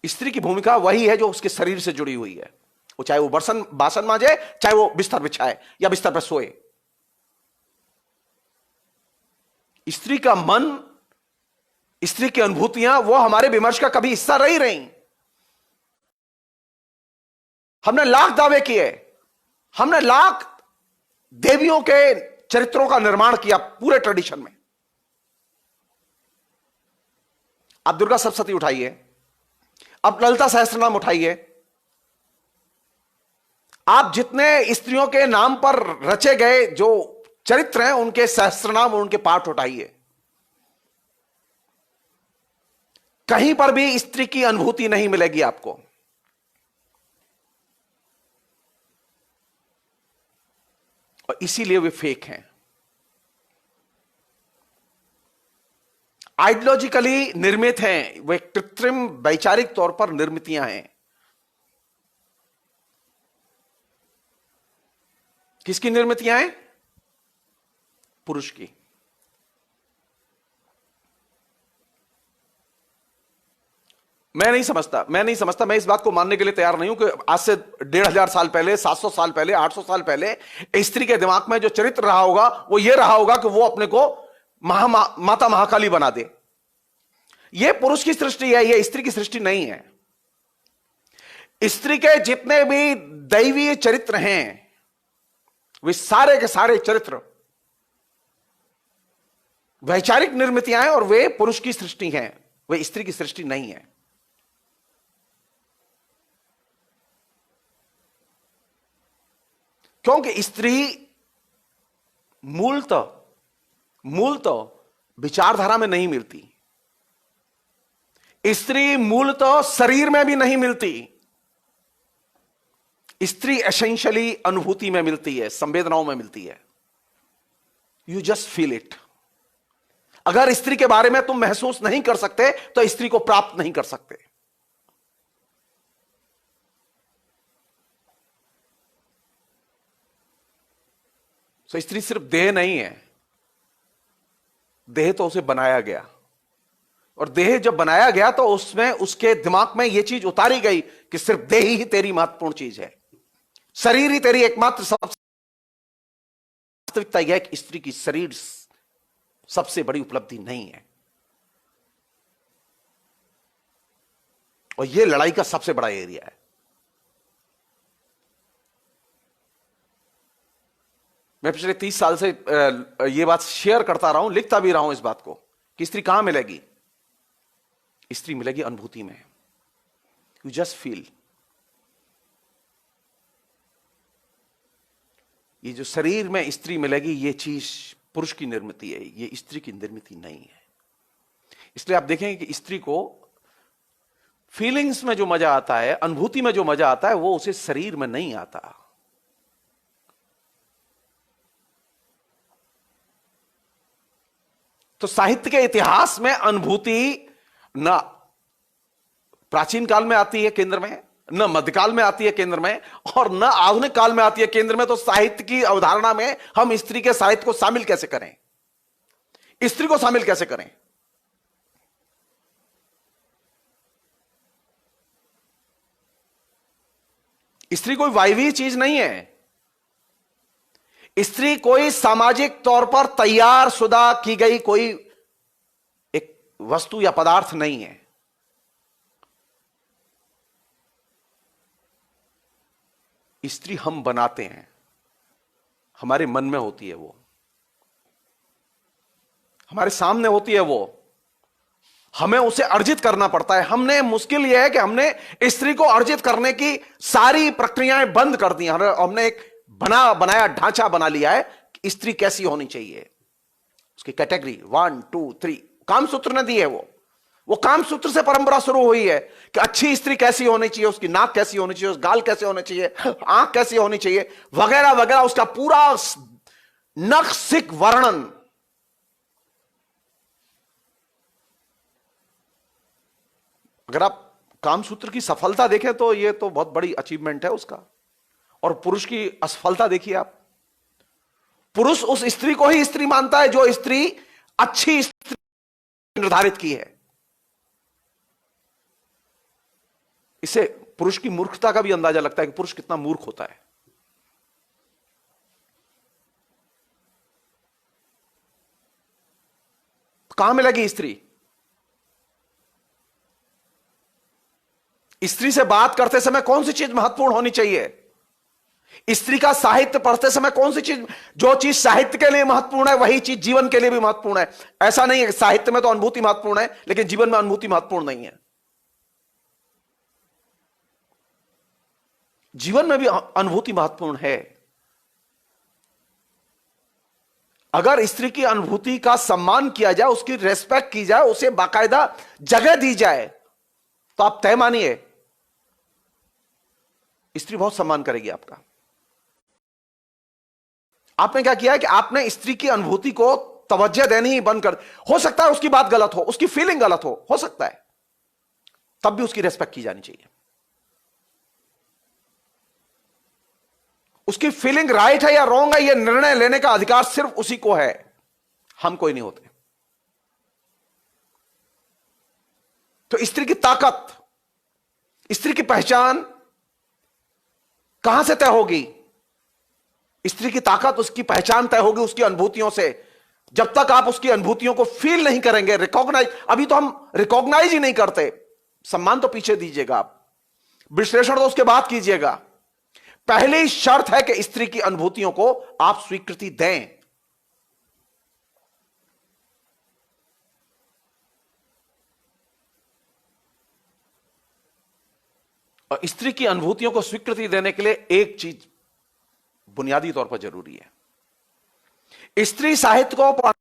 स्त्री की भूमिका वही है जो उसके शरीर से जुड़ी हुई है। वो चाहे वो बर्तन बासन मांजे, चाहे वो बिस्तर बिछाए या बिस्तर पर सोए। स्त्री का मन, स्त्री की अनुभूतियां, वो हमारे विमर्श का कभी हिस्सा रही। हमने लाख दावे किए, हमने लाख देवियों के चरित्रों का निर्माण किया पूरे ट्रेडिशन में। आप दुर्गा सप्तशती उठाइए, आप ललिता सहस्त्रनाम उठाइए, आप जितने स्त्रियों के नाम पर रचे गए जो चरित्र हैं उनके सहस्त्रनाम और उनके पाठ उठाइए, कहीं पर भी स्त्री की अनुभूति नहीं मिलेगी आपको। और इसीलिए वे फेक हैं, आइडियोलॉजिकली निर्मित हैं, वे कृत्रिम वैचारिक तौर पर निर्मितियां हैं। किसकी निर्मितियां हैं? पुरुष की। मैं नहीं समझता, मैं इस बात को मानने के लिए तैयार नहीं हूं कि आज से 1500 साल पहले, 700 साल पहले, 800 साल पहले स्त्री के दिमाग में जो चरित्र रहा होगा वो ये रहा होगा कि वो अपने को माता महाकाली बना दे। ये पुरुष की सृष्टि है, ये स्त्री की सृष्टि नहीं है। स्त्री के जितने भी दैवीय चरित्र हैं, वे सारे के सारे चरित्र वैचारिक निर्मितियां हैं और वे पुरुष की सृष्टि हैं, वे स्त्री की सृष्टि नहीं है। क्योंकि स्त्री मूलतः विचारधारा में नहीं मिलती, स्त्री मूलतः शरीर में भी नहीं मिलती। स्त्री एसेंशियली अनुभूति में मिलती है, संवेदनाओं में मिलती है। You just feel it. अगर स्त्री के बारे में तुम महसूस नहीं कर सकते तो स्त्री को प्राप्त नहीं कर सकते। तो स्त्री सिर्फ देह नहीं है, देह तो उसे बनाया गया, और देह जब बनाया गया तो उसमें उसके दिमाग में यह चीज उतारी गई कि सिर्फ देह ही तेरी महत्वपूर्ण चीज है, शरीर ही तेरी एकमात्र वास्तविकता यह है कि स्त्री की शरीर सबसे बड़ी उपलब्धि नहीं है। और यह लड़ाई का सबसे बड़ा एरिया है। मैं पिछले 30 साल से यह बात शेयर करता रहा हूं, लिखता भी रहा हूं इस बात को कि स्त्री कहां मिलेगी। स्त्री मिलेगी अनुभूति में। You just feel. ये जो शरीर में स्त्री मिलेगी, ये चीज पुरुष की निर्मित है, ये स्त्री की निर्मित नहीं है। इसलिए आप देखेंगे कि स्त्री को फीलिंग्स में जो मजा आता है, अनुभूति में जो मजा आता है, वो उसे शरीर में नहीं आता। तो साहित्य के इतिहास में अनुभूति न प्राचीन काल में आती है केंद्र में, न मध्यकाल में आती है केंद्र में, और न आधुनिक काल में आती है केंद्र में। तो साहित्य की अवधारणा में हम स्त्री के साहित्य को शामिल कैसे करें, स्त्री को शामिल कैसे करें? स्त्री कोई वायवीय चीज नहीं है। स्त्री कोई सामाजिक तौर पर तैयार शुदा की गई कोई एक वस्तु या पदार्थ नहीं है। स्त्री हम बनाते हैं, हमारे मन में होती है, वो हमारे सामने होती है, वो हमें उसे अर्जित करना पड़ता है। हमने मुश्किल यह है कि हमने स्त्री को अर्जित करने की सारी प्रक्रियाएं बंद कर दी। हमने एक बनाया ढांचा बना लिया है कि स्त्री कैसी होनी चाहिए, उसकी कैटेगरी 1 2 3 कामसूत्र ने दी है। वो कामसूत्र से परंपरा शुरू हुई है कि अच्छी स्त्री कैसी होनी चाहिए, उसकी नाक कैसी होनी चाहिए, उसका गाल कैसे होने चाहिए, आंख कैसी होनी चाहिए, वगैरह वगैरह, उसका पूरा नक्सिक वर्णन। अगर आप कामसूत्र की सफलता देखें तो यह तो बहुत बड़ी अचीवमेंट है उसका, और पुरुष की असफलता देखिए आप। पुरुष उस स्त्री को ही स्त्री मानता है जो स्त्री अच्छी स्त्री निर्धारित की है। इससे पुरुष की मूर्खता का भी अंदाजा लगता है कि पुरुष कितना मूर्ख होता है। कहां मिलेगी स्त्री? स्त्री से बात करते समय कौन सी चीज महत्वपूर्ण होनी चाहिए? स्त्री का साहित्य पढ़ते समय कौन सी चीज, जो चीज साहित्य के लिए महत्वपूर्ण है वही चीज जीवन के लिए भी महत्वपूर्ण है। ऐसा नहीं है कि साहित्य में तो अनुभूति महत्वपूर्ण है लेकिन जीवन में अनुभूति महत्वपूर्ण नहीं है। जीवन में भी अनुभूति महत्वपूर्ण है। अगर स्त्री की अनुभूति का सम्मान किया जाए, उसकी रेस्पेक्ट की जाए, उसे बाकायदा जगह दी जाए, तो आप तय मानिए स्त्री बहुत सम्मान करेगी आपका। आपने क्या किया है कि आपने स्त्री की अनुभूति को तवज्जो देनी ही बंद कर। हो सकता है उसकी बात गलत हो, उसकी फीलिंग गलत हो सकता है, तब भी उसकी रेस्पेक्ट की जानी चाहिए। उसकी फीलिंग राइट है या रॉन्ग है, यह निर्णय लेने का अधिकार सिर्फ उसी को है, हम कोई नहीं होते। तो स्त्री की ताकत, स्त्री की पहचान कहां से तय होगी? स्त्री की ताकत, उसकी पहचान तय होगी उसकी अनुभूतियों से। जब तक आप उसकी अनुभूतियों को फील नहीं करेंगे, रिकॉग्नाइज, अभी तो हम रिकॉग्नाइज ही नहीं करते। सम्मान तो पीछे दीजिएगा, आप विश्लेषण तो उसके बाद कीजिएगा। पहली शर्त है कि स्त्री की अनुभूतियों को आप स्वीकृति दें। और स्त्री की अनुभूतियों को स्वीकृति देने के लिए एक चीज बुनियादी तौर पर जरूरी है। स्त्री साहित्य को,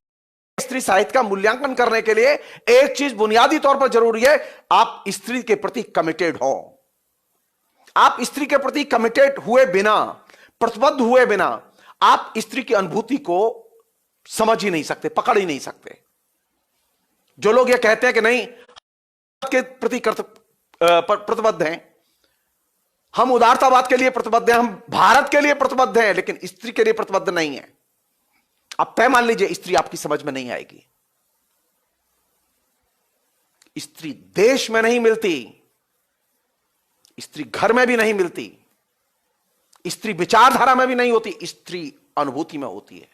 स्त्री साहित्य का मूल्यांकन करने के लिए एक चीज बुनियादी तौर पर जरूरी है, आप स्त्री के प्रति कमिटेड हो। आप स्त्री के प्रति कमिटेड हुए बिना, प्रतिबद्ध हुए बिना, आप स्त्री की अनुभूति को समझ ही नहीं सकते, पकड़ ही नहीं सकते। जो लोग ये कहते हैं कि नहीं के प्रति प्रतिबद्ध हैं, हम उदारतावाद के लिए प्रतिबद्ध हैं, हम भारत के लिए प्रतिबद्ध हैं, लेकिन स्त्री के लिए प्रतिबद्ध नहीं है, आप तय मान लीजिए स्त्री आपकी समझ में नहीं आएगी। स्त्री देश में नहीं मिलती, स्त्री घर में भी नहीं मिलती, स्त्री विचारधारा में भी नहीं होती, स्त्री अनुभूति में होती है।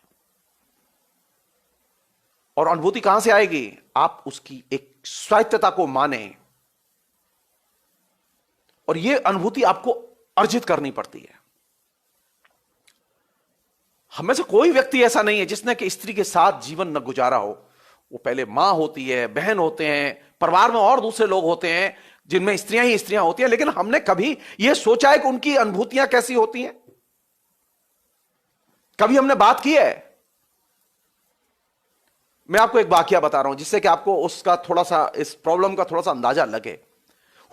और अनुभूति कहां से आएगी? आप उसकी एक स्वायत्तता को माने, और यह अनुभूति आपको अर्जित करनी पड़ती है। हमें से कोई व्यक्ति ऐसा नहीं है जिसने कि स्त्री के साथ जीवन न गुजारा हो। वो पहले मां होती है, बहन होते हैं, परिवार में और दूसरे लोग होते हैं जिनमें स्त्रियां ही स्त्रियां होती हैं, लेकिन हमने कभी यह सोचा है कि उनकी अनुभूतियां कैसी होती हैं? कभी हमने बात की है? मैं आपको एक वाकया बता रहा हूं जिससे कि आपको उसका थोड़ा सा, इस प्रॉब्लम का थोड़ा सा अंदाजा लगे।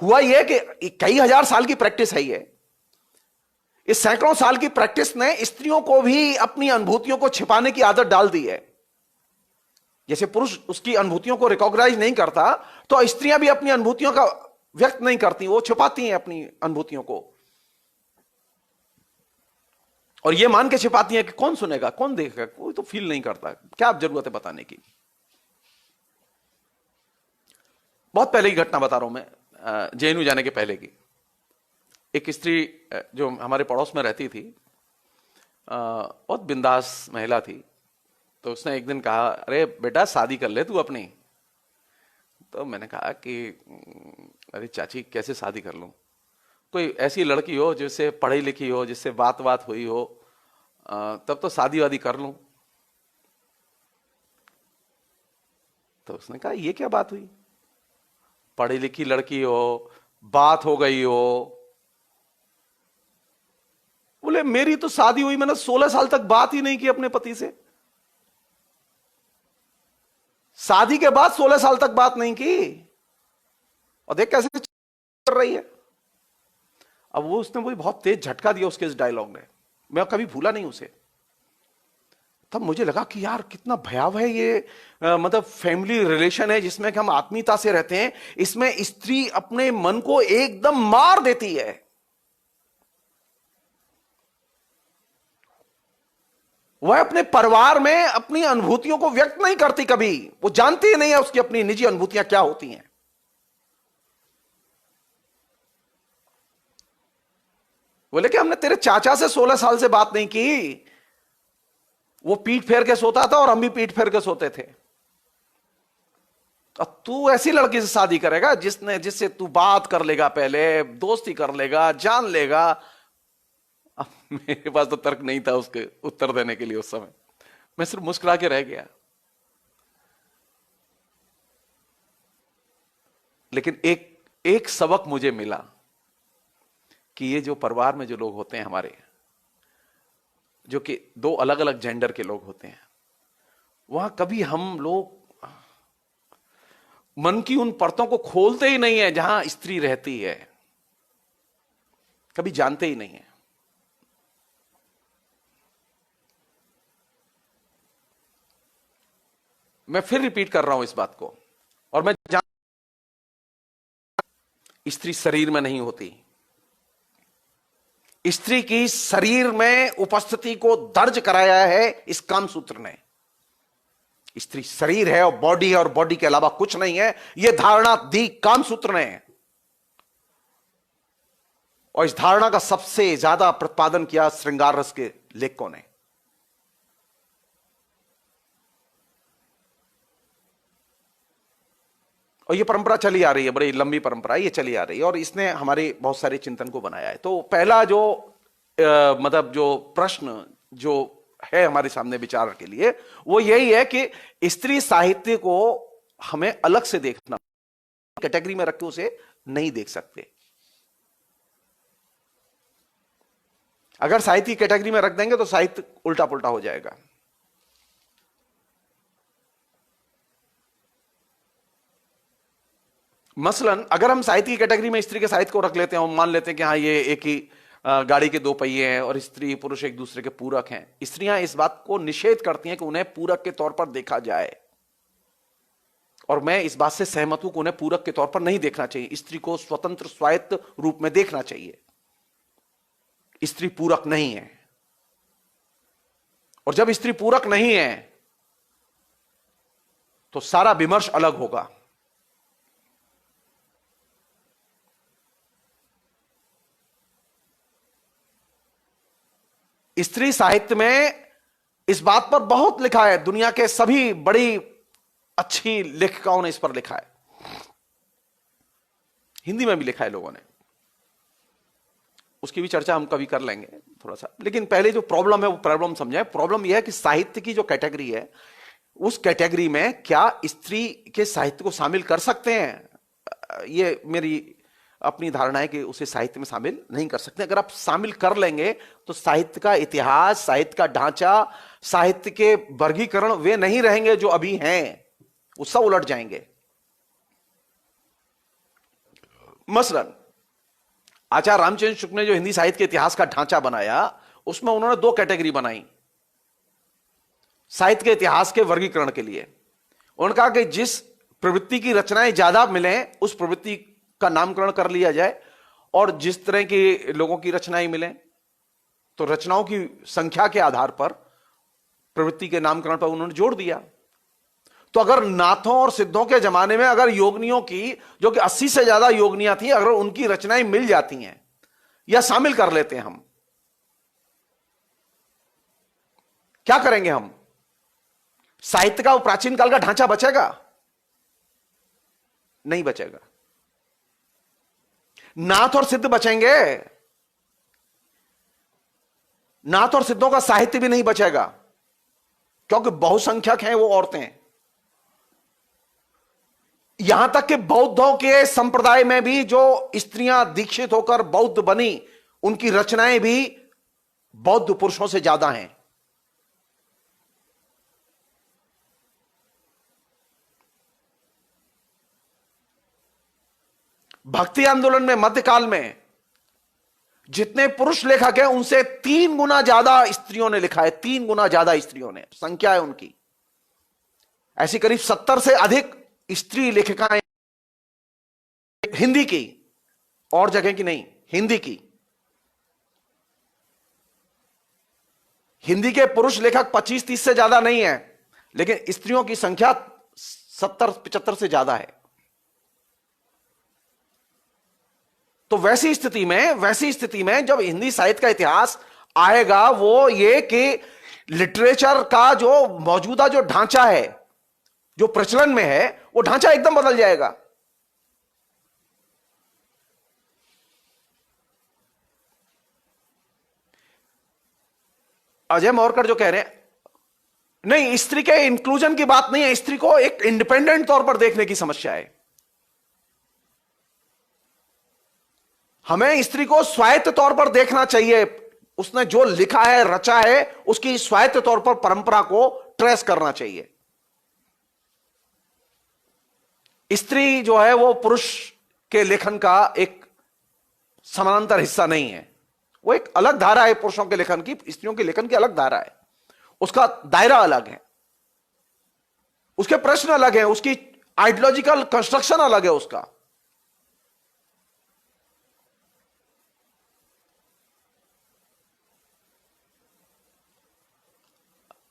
हुआ यह कि कई हजार साल की प्रैक्टिस है ये। इस सैकड़ों साल की प्रैक्टिस ने स्त्रियों को भी अपनी अनुभूतियों को छिपाने की आदत डाल दी है। जैसे पुरुष उसकी अनुभूतियों को रिकॉग्नाइज नहीं करता, तो स्त्रियां भी अपनी अनुभूतियों का व्यक्त नहीं करती, वो छिपाती हैं अपनी अनुभूतियों को, और ये मान के छिपाती हैं कि कौन सुनेगा, कौन देखेगा, कोई तो फील नहीं करता, क्या जरूरत है बताने की। बहुत पहले की घटना बता रहा हूं मैं, जेएनयू जाने के पहले की। एक स्त्री जो हमारे पड़ोस में रहती थी, बहुत बिंदास महिला थी, तो उसने एक दिन कहा, अरे बेटा शादी कर ले तू अपनी। तो मैंने कहा कि अरे चाची कैसे शादी कर लूं? कोई ऐसी लड़की हो जिससे पढ़ी लिखी हो, जिससे बात बात हुई हो, तब तो शादी वादी कर लूं। तो उसने कहा ये क्या बात हुई? पढ़ी लिखी लड़की हो, बात हो गई हो। बोले मेरी तो शादी हुई, मैंने 16 साल तक बात ही नहीं की अपने पति से। शादी के बाद 16 साल तक बात नहीं की, और देख कैसे कर रही है। अब वो उसने मुझे बहुत तेज झटका दिया उसके इस डायलॉग ने, मैं कभी भूला नहीं उसे। तब मुझे लगा कि यार कितना भयावह है ये, मतलब फैमिली रिलेशन है जिसमें कि हम आत्मीयता से रहते हैं, इसमें स्त्री अपने मन को एकदम मार देती है। वह अपने परिवार में अपनी अनुभूतियों को व्यक्त नहीं करती, कभी वो जानती ही नहीं है उसकी अपनी निजी अनुभूतियां क्या होती हैं। बोले कि हमने तेरे चाचा से 16 साल से बात नहीं की, वो पीठ फेर के सोता था और हम भी पीठ फेर के सोते थे। अब तू ऐसी लड़की से शादी करेगा जिससे तू बात कर लेगा, पहले दोस्ती कर लेगा, जान लेगा। अब मेरे पास तो तर्क नहीं था उसके उत्तर देने के लिए उस समय, मैं सिर्फ मुस्कुरा के रह गया। लेकिन एक सबक मुझे मिला कि ये जो परिवार में जो लोग होते हैं हमारे, जो कि दो अलग अलग जेंडर के लोग होते हैं, वहां कभी हम लोग मन की उन परतों को खोलते ही नहीं है जहां स्त्री रहती है, कभी जानते ही नहीं है। मैं फिर रिपीट कर रहा हूं इस बात को, और मैं स्त्री शरीर में नहीं होती। स्त्री की शरीर में उपस्थिति को दर्ज कराया है इस कामसूत्र ने। स्त्री शरीर है और बॉडी है, और बॉडी के अलावा कुछ नहीं है, यह धारणा दी कामसूत्र ने। और इस धारणा का सबसे ज्यादा प्रतिपादन किया श्रृंगार रस के लेखकों ने। और ये परंपरा चली आ रही है, बड़ी लंबी परंपरा ये चली आ रही है, और इसने हमारे बहुत सारे चिंतन को बनाया है। तो पहला जो मतलब जो प्रश्न जो है हमारे सामने विचार के लिए, वो यही है कि स्त्री साहित्य को हमें अलग से देखना, कैटेगरी में रख के उसे नहीं देख सकते। अगर साहित्य की कैटेगरी में रख देंगे तो साहित्य उल्टा पुल्टा हो जाएगा। मसलन अगर हम साहित्य की कैटेगरी में स्त्री के साहित्य को रख लेते हैं, हम मान लेते हैं कि हाँ ये एक ही गाड़ी के दो पहिए हैं और स्त्री पुरुष एक दूसरे के पूरक हैं। स्त्रियां इस बात को निषेध करती हैं कि उन्हें पूरक के तौर पर देखा जाए, और मैं इस बात से सहमत हूं कि उन्हें पूरक के तौर पर नहीं देखना चाहिए। स्त्री को स्वतंत्र स्वायत्त रूप में देखना चाहिए। स्त्री पूरक नहीं है, और जब स्त्री पूरक नहीं है तो सारा विमर्श अलग होगा। स्त्री साहित्य में इस बात पर बहुत लिखा है, दुनिया के सभी बड़ी अच्छी लेखिकाओं ने इस पर लिखा है, हिंदी में भी लिखा है लोगों ने, उसकी भी चर्चा हम कभी कर लेंगे थोड़ा सा। लेकिन पहले जो प्रॉब्लम है वो प्रॉब्लम समझें। प्रॉब्लम यह है कि साहित्य की जो कैटेगरी है, उस कैटेगरी में क्या स्त्री के साहित्य को शामिल कर सकते हैं? ये मेरी अपनी धारणा है कि उसे साहित्य में शामिल नहीं कर सकते। अगर आप शामिल कर लेंगे तो साहित्य का इतिहास, साहित्य का ढांचा, साहित्य के वर्गीकरण वे नहीं रहेंगे जो अभी हैं, वो सब उलट जाएंगे। मसलन आचार्य रामचंद्र शुक्ल ने जो हिंदी साहित्य के इतिहास का ढांचा बनाया, उसमें उन्होंने दो कैटेगरी बनाई साहित्य के इतिहास के वर्गीकरण के लिए। उन्होंने कहा कि जिस प्रवृत्ति की रचनाएं ज्यादा मिले उस प्रवृत्ति का नामकरण कर लिया जाए, और जिस तरह की लोगों की रचनाएं मिले तो रचनाओं की संख्या के आधार पर प्रवृत्ति के नामकरण पर उन्होंने जोड़ दिया। तो अगर नाथों और सिद्धों के जमाने में अगर योगनियों की, जो कि 80 से ज्यादा योगनियां थी, अगर उनकी रचनाएं मिल जाती हैं या शामिल कर लेते हैं हम, क्या करेंगे हम? साहित्य का वो प्राचीन काल का ढांचा बचेगा? नहीं बचेगा। नाथ और सिद्ध बचेंगे, नाथ और सिद्धों का साहित्य भी नहीं बचेगा, क्योंकि बहुसंख्यक हैं वो औरतें। यहां तक कि बौद्धों के संप्रदाय में भी जो स्त्रियां दीक्षित होकर बौद्ध बनी, उनकी रचनाएं भी बौद्ध पुरुषों से ज्यादा हैं। भक्ति आंदोलन में मध्यकाल में जितने पुरुष लेखक हैं उनसे 3 गुना ज्यादा स्त्रियों ने लिखा है, 3 गुना ज्यादा स्त्रियों ने, संख्या है उनकी ऐसी करीब 70 से अधिक स्त्री लेखिकाएं हिंदी की, और जगह की नहीं, हिंदी की। हिंदी के पुरुष लेखक 25-30 से ज्यादा नहीं है, लेकिन स्त्रियों की संख्या 70-75 से ज्यादा है। तो वैसी स्थिति में जब हिंदी साहित्य का इतिहास आएगा, वो ये कि लिटरेचर का जो मौजूदा जो ढांचा है, जो प्रचलन में है, वो ढांचा एकदम बदल जाएगा। अजय मोरकर जो कह रहे हैं, नहीं, स्त्री के इंक्लूजन की बात नहीं है, स्त्री को एक इंडिपेंडेंट तौर पर देखने की समस्या है। हमें स्त्री को स्वायत्त तौर पर देखना चाहिए। उसने जो लिखा है, रचा है, उसकी स्वायत्त तौर पर परंपरा को ट्रेस करना चाहिए। स्त्री जो है वो पुरुष के लेखन का एक समानांतर हिस्सा नहीं है, वो एक अलग धारा है पुरुषों के लेखन की, स्त्रियों के लेखन की अलग धारा है, उसका दायरा अलग है, उसके प्रश्न अलग है, उसकी आइडियोलॉजिकल कंस्ट्रक्शन अलग है उसका।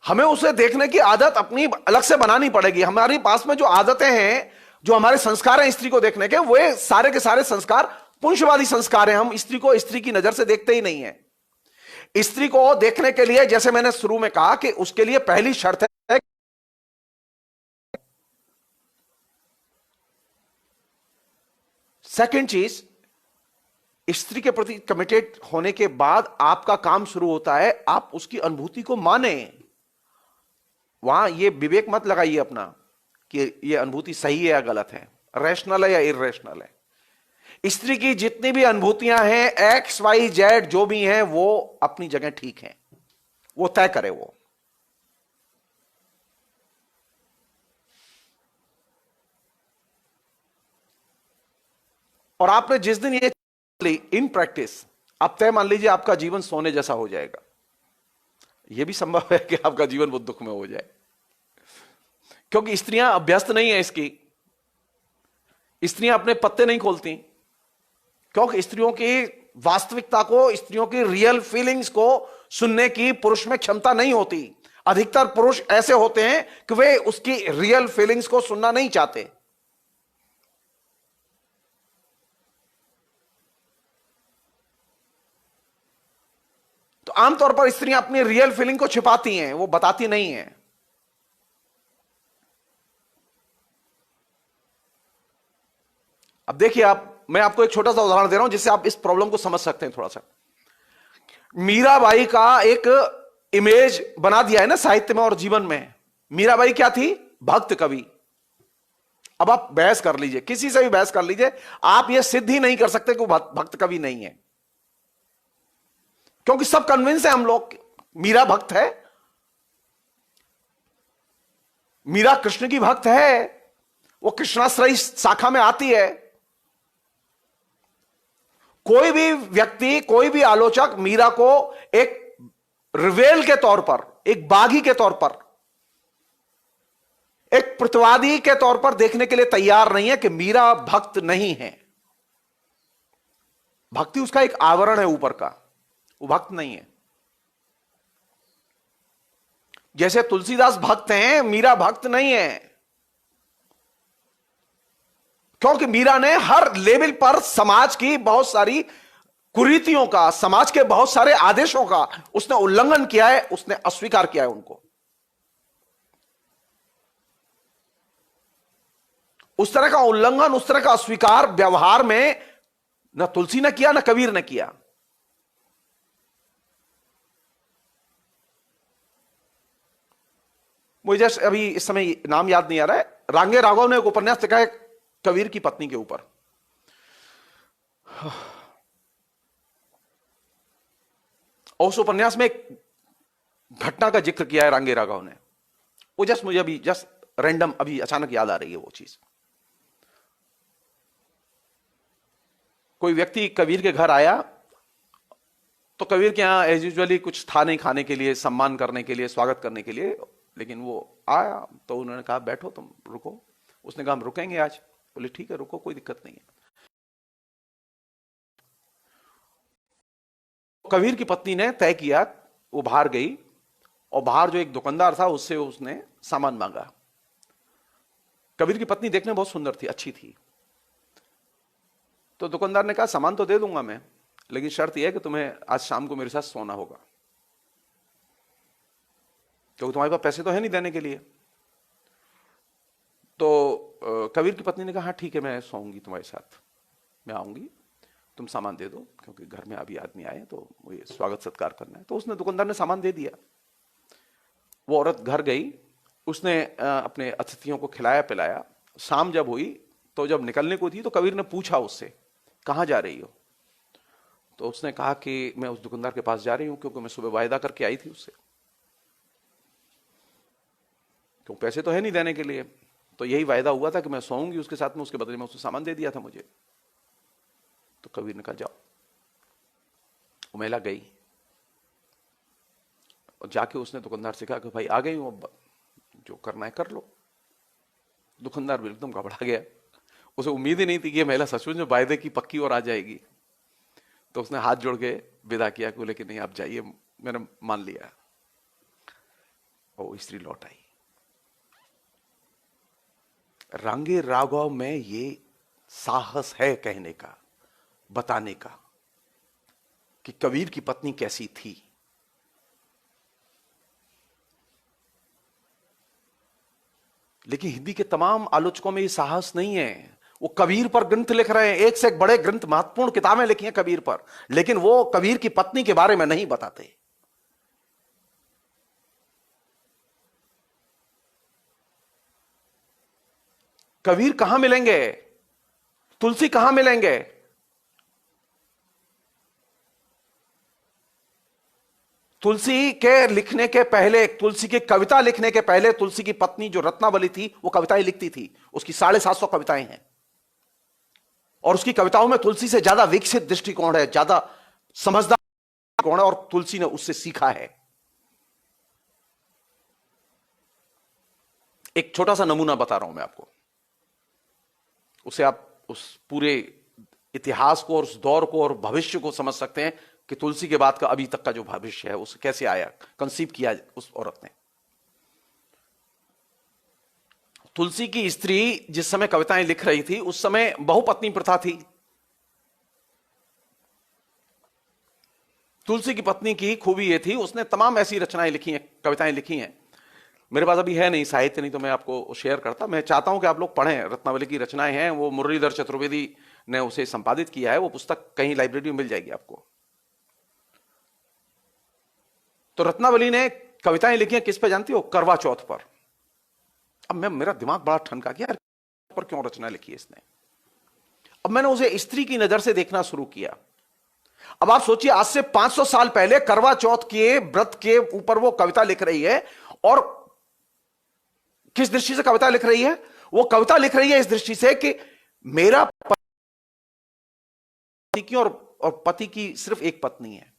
हमें उसे देखने की आदत अपनी अलग से बनानी पड़ेगी। हमारे पास में जो आदतें हैं, जो हमारे संस्कार हैं स्त्री को देखने के, वे सारे के सारे संस्कार पुंजवादी संस्कार हैं। हम स्त्री को स्त्री की नजर से देखते ही नहीं है। स्त्री को देखने के लिए, जैसे मैंने शुरू में कहा, कि उसके लिए पहली शर्त है, सेकंड चीज, स्त्री के प्रति कमिटेड होने के बाद आपका काम शुरू होता है, आप उसकी अनुभूति को माने। वहां ये विवेक मत लगाइए अपना कि ये अनुभूति सही है या गलत है, रैशनल है या इरेशनल है। स्त्री की जितनी भी अनुभूतियां हैं, एक्स वाई जेड जो भी हैं, वो अपनी जगह ठीक हैं, वो तय करे वो। और आपने जिस दिन ये इन प्रैक्टिस, आप तय मान लीजिए आपका जीवन सोने जैसा हो जाएगा। यह भी संभव है कि आपका जीवन बहुत दुख में हो जाए, क्योंकि स्त्रियां अभ्यस्त नहीं है इसकी। स्त्रियां अपने पत्ते नहीं खोलती, क्योंकि स्त्रियों की वास्तविकता को, स्त्रियों की रियल फीलिंग्स को सुनने की पुरुष में क्षमता नहीं होती। अधिकतर पुरुष ऐसे होते हैं कि वे उसकी रियल फीलिंग्स को सुनना नहीं चाहते। तो आमतौर पर स्त्रियां अपनी रियल फीलिंग को छिपाती हैं, वो बताती नहीं हैं। अब देखिए, मैं आपको एक छोटा सा उदाहरण दे रहा हूं जिससे आप इस प्रॉब्लम को समझ सकते हैं थोड़ा सा। मीराबाई का एक इमेज बना दिया है ना साहित्य में और जीवन में। मीराबाई क्या थी? भक्त कवि। अब आप बहस कर लीजिए, किसी से भी बहस कर लीजिए, आप यह सिद्ध ही नहीं कर सकते कि वो भक्त कवि नहीं है, क्योंकि सब कन्विंस है हम लोग मीरा भक्त है, मीरा कृष्ण की भक्त है, वो कृष्णाश्रयी शाखा में आती है। कोई भी व्यक्ति, कोई भी आलोचक मीरा को एक रिवेल के तौर पर, एक बागी के तौर पर, एक प्रतिवादी के तौर पर देखने के लिए तैयार नहीं है कि मीरा भक्त नहीं है। भक्ति उसका एक आवरण है ऊपर का, वो भक्त नहीं है। जैसे तुलसीदास भक्त हैं, मीरा भक्त नहीं है, क्योंकि मीरा ने हर लेवल पर समाज की बहुत सारी कुरीतियों का, समाज के बहुत सारे आदेशों का उसने उल्लंघन किया है, उसने अस्वीकार किया है उनको। उस तरह का उल्लंघन, उस तरह का अस्वीकार व्यवहार में न तुलसी ने किया, न कबीर ने किया। मुझे अभी इस समय नाम याद नहीं आ रहा है, रांगे राघव ने एक उपन्यास लिखा है कबीर की पत्नी के ऊपर। और उस उपन्यास में एक घटना का जिक्र किया है रांगे राघव ने। वो मुझे अभी रैंडम अभी अचानक याद आ रही है वो चीज। कोई व्यक्ति कबीर के घर आया, तो कबीर के यहां एज यूजुअली कुछ था नहीं खाने के लिए, सम्मान करने के लिए, स्वागत करने के लिए। लेकिन वो आया तो उन्होंने कहा बैठो, तुम रुको। उसने कहा हम रुकेंगे आज। बोले ठीक है रुको, कोई दिक्कत नहीं है। कबीर की पत्नी ने तय किया, वो बाहर गई और बाहर जो एक दुकानदार था उससे उसने सामान मांगा। कबीर की पत्नी देखने में बहुत सुंदर थी, अच्छी थी। तो दुकानदार ने कहा सामान तो दे दूंगा मैं, लेकिन शर्त यह है कि तुम्हें आज शाम को मेरे साथ सोना होगा, क्योंकि तुम्हारे पास पैसे तो है नहीं देने के लिए। तो कबीर की पत्नी ने कहा हाँ ठीक है, मैं सोऊंगी तुम्हारे साथ, मैं आऊंगी, तुम सामान दे दो, क्योंकि घर में अभी आदमी आए तो मुझे स्वागत सत्कार करना है। तो उसने, दुकानदार ने सामान दे दिया। वो औरत घर गई, उसने अपने अतिथियों को खिलाया पिलाया। शाम जब हुई तो जब निकलने को थी तो कबीर ने पूछा उससे कहां जा रही हो? तो उसने कहा कि मैं उस दुकानदार के पास जा रही हूं, क्योंकि मैं सुबह वायदा करके आई थी उससे, क्यों पैसे तो है नहीं देने के लिए, तो यही वायदा हुआ था कि मैं सोऊंगी उसके साथ में, उसके बदले में उसने सामान दे दिया था मुझे। तो कबीर ने कहा जाओ। वो महिला गई और जाके उसने दुकानदार से कहा कि भाई आ गई हूं, अब जो करना है कर लो। दुकानदार भी एकदम घबरा गया, उसे उम्मीद ही नहीं थी कि ये महिला सचमुच में वायदे की पक्की और आ जाएगी। तो उसने हाथ जोड़ के विदा किया, बोले कि नहीं आप जाइए, मैंने मान लिया। और स्त्री लौट आई। रांगे राघव में ये साहस है कहने का, बताने का कि कबीर की पत्नी कैसी थी। लेकिन हिंदी के तमाम आलोचकों में ये साहस नहीं है। वो कबीर पर ग्रंथ लिख रहे हैं, एक से एक बड़े ग्रंथ, महत्वपूर्ण किताबें लिखी हैं कबीर पर, लेकिन वो कबीर की पत्नी के बारे में नहीं बताते। कबीर कहां मिलेंगे? तुलसी कहां मिलेंगे? तुलसी के लिखने के पहले, तुलसी की कविता लिखने के पहले, तुलसी की पत्नी जो रत्नावली थी वो कविताएं लिखती थी। उसकी 750 कविताएं हैं और उसकी कविताओं में तुलसी से ज्यादा विकसित दृष्टिकोण है, ज्यादा समझदार दृष्टिकोण है, और तुलसी ने उससे सीखा है। एक छोटा सा नमूना बता रहा हूं मैं आपको, उसे आप उस पूरे इतिहास को और उस दौर को और भविष्य को समझ सकते हैं कि तुलसी के बाद का अभी तक का जो भविष्य है उसे कैसे आया, कंसीव किया उस औरत ने। तुलसी की स्त्री जिस समय कविताएं लिख रही थी उस समय बहुपत्नी प्रथा थी। तुलसी की पत्नी की खूबी यह थी, उसने तमाम ऐसी रचनाएं लिखी हैं, कविताएं लिखी हैं। मेरे पास अभी है नहीं साहित्य, नहीं तो मैं आपको शेयर करता। मैं चाहता हूं कि आप लोग पढ़ें, रत्नावली की रचनाएं हैं, वो मुरलीधर चतुर्वेदी ने उसे संपादित किया है। वो पुस्तक कहीं लाइब्रेरी में मिल जाएगी आपको। तो रत्नावली ने कविताएं लिखी हैं किस पे जानती हो? करवा चौथ पर। अब मेरा दिमाग बड़ा ठनका कि यार पर क्यों रचना लिखी है इसने। अब मैंने उसे स्त्री की नजर से देखना शुरू किया। अब आप सोचिए, आज से 500 साल पहले करवा चौथ के व्रत के ऊपर वो कविता लिख रही है, और किस दृष्टि से कविता लिख रही है? वो कविता लिख रही है इस दृष्टि से कि मेरा पति की और पति की सिर्फ एक पत्नी है,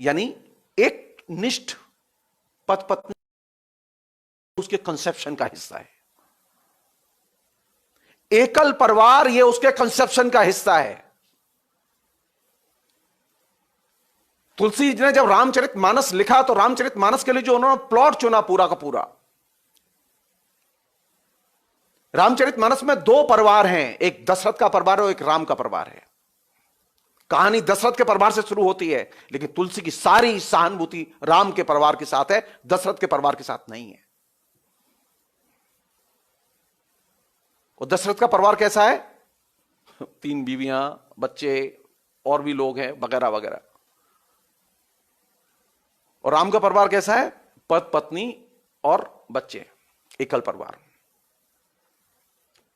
यानी एक निष्ठ पति पत्नी उसके कंसेप्शन का हिस्सा है। एकल परिवार ये उसके कंसेप्शन का हिस्सा है। तुलसी जी ने जब रामचरितमानस लिखा तो रामचरितमानस के लिए जो उन्होंने प्लॉट चुना पूरा का पूरा, रामचरितमानस में 2 परिवार हैं, एक दशरथ का परिवार है और एक राम का परिवार है। कहानी दशरथ के परिवार से शुरू होती है, लेकिन तुलसी की सारी सहानुभूति राम के परिवार के साथ है, दशरथ के परिवार के साथ नहीं है। और दशरथ का परिवार कैसा है? 3 बीवियां, बच्चे और भी लोग हैं वगैरह वगैरह। और राम का परिवार कैसा है? पति पत्नी और बच्चे, एकल परिवार।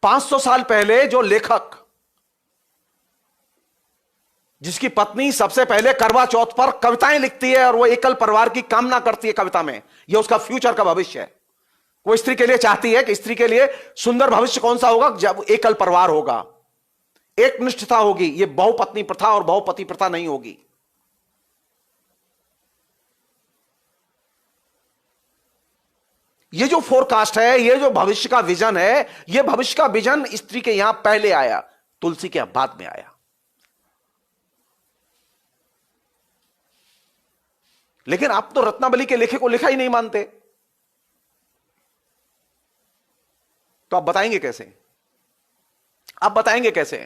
500 साल पहले जो लेखक, जिसकी पत्नी सबसे पहले करवा चौथ पर कविताएं लिखती है और वो एकल परिवार की कामना करती है कविता में, यह उसका फ्यूचर का भविष्य है। वो स्त्री के लिए चाहती है कि स्त्री के लिए सुंदर भविष्य कौन सा होगा? जब एकल परिवार होगा, एक निष्ठता होगी, ये बहुपत्नी प्रथा और बहुपति प्रथा नहीं होगी। ये जो फोरकास्ट है, ये जो भविष्य का विजन है, ये भविष्य का विजन स्त्री के यहां पहले आया, तुलसी के बाद में आया। लेकिन आप तो रत्नावली के लेखे को लिखा ही नहीं मानते, तो आप बताएंगे कैसे? आप बताएंगे कैसे?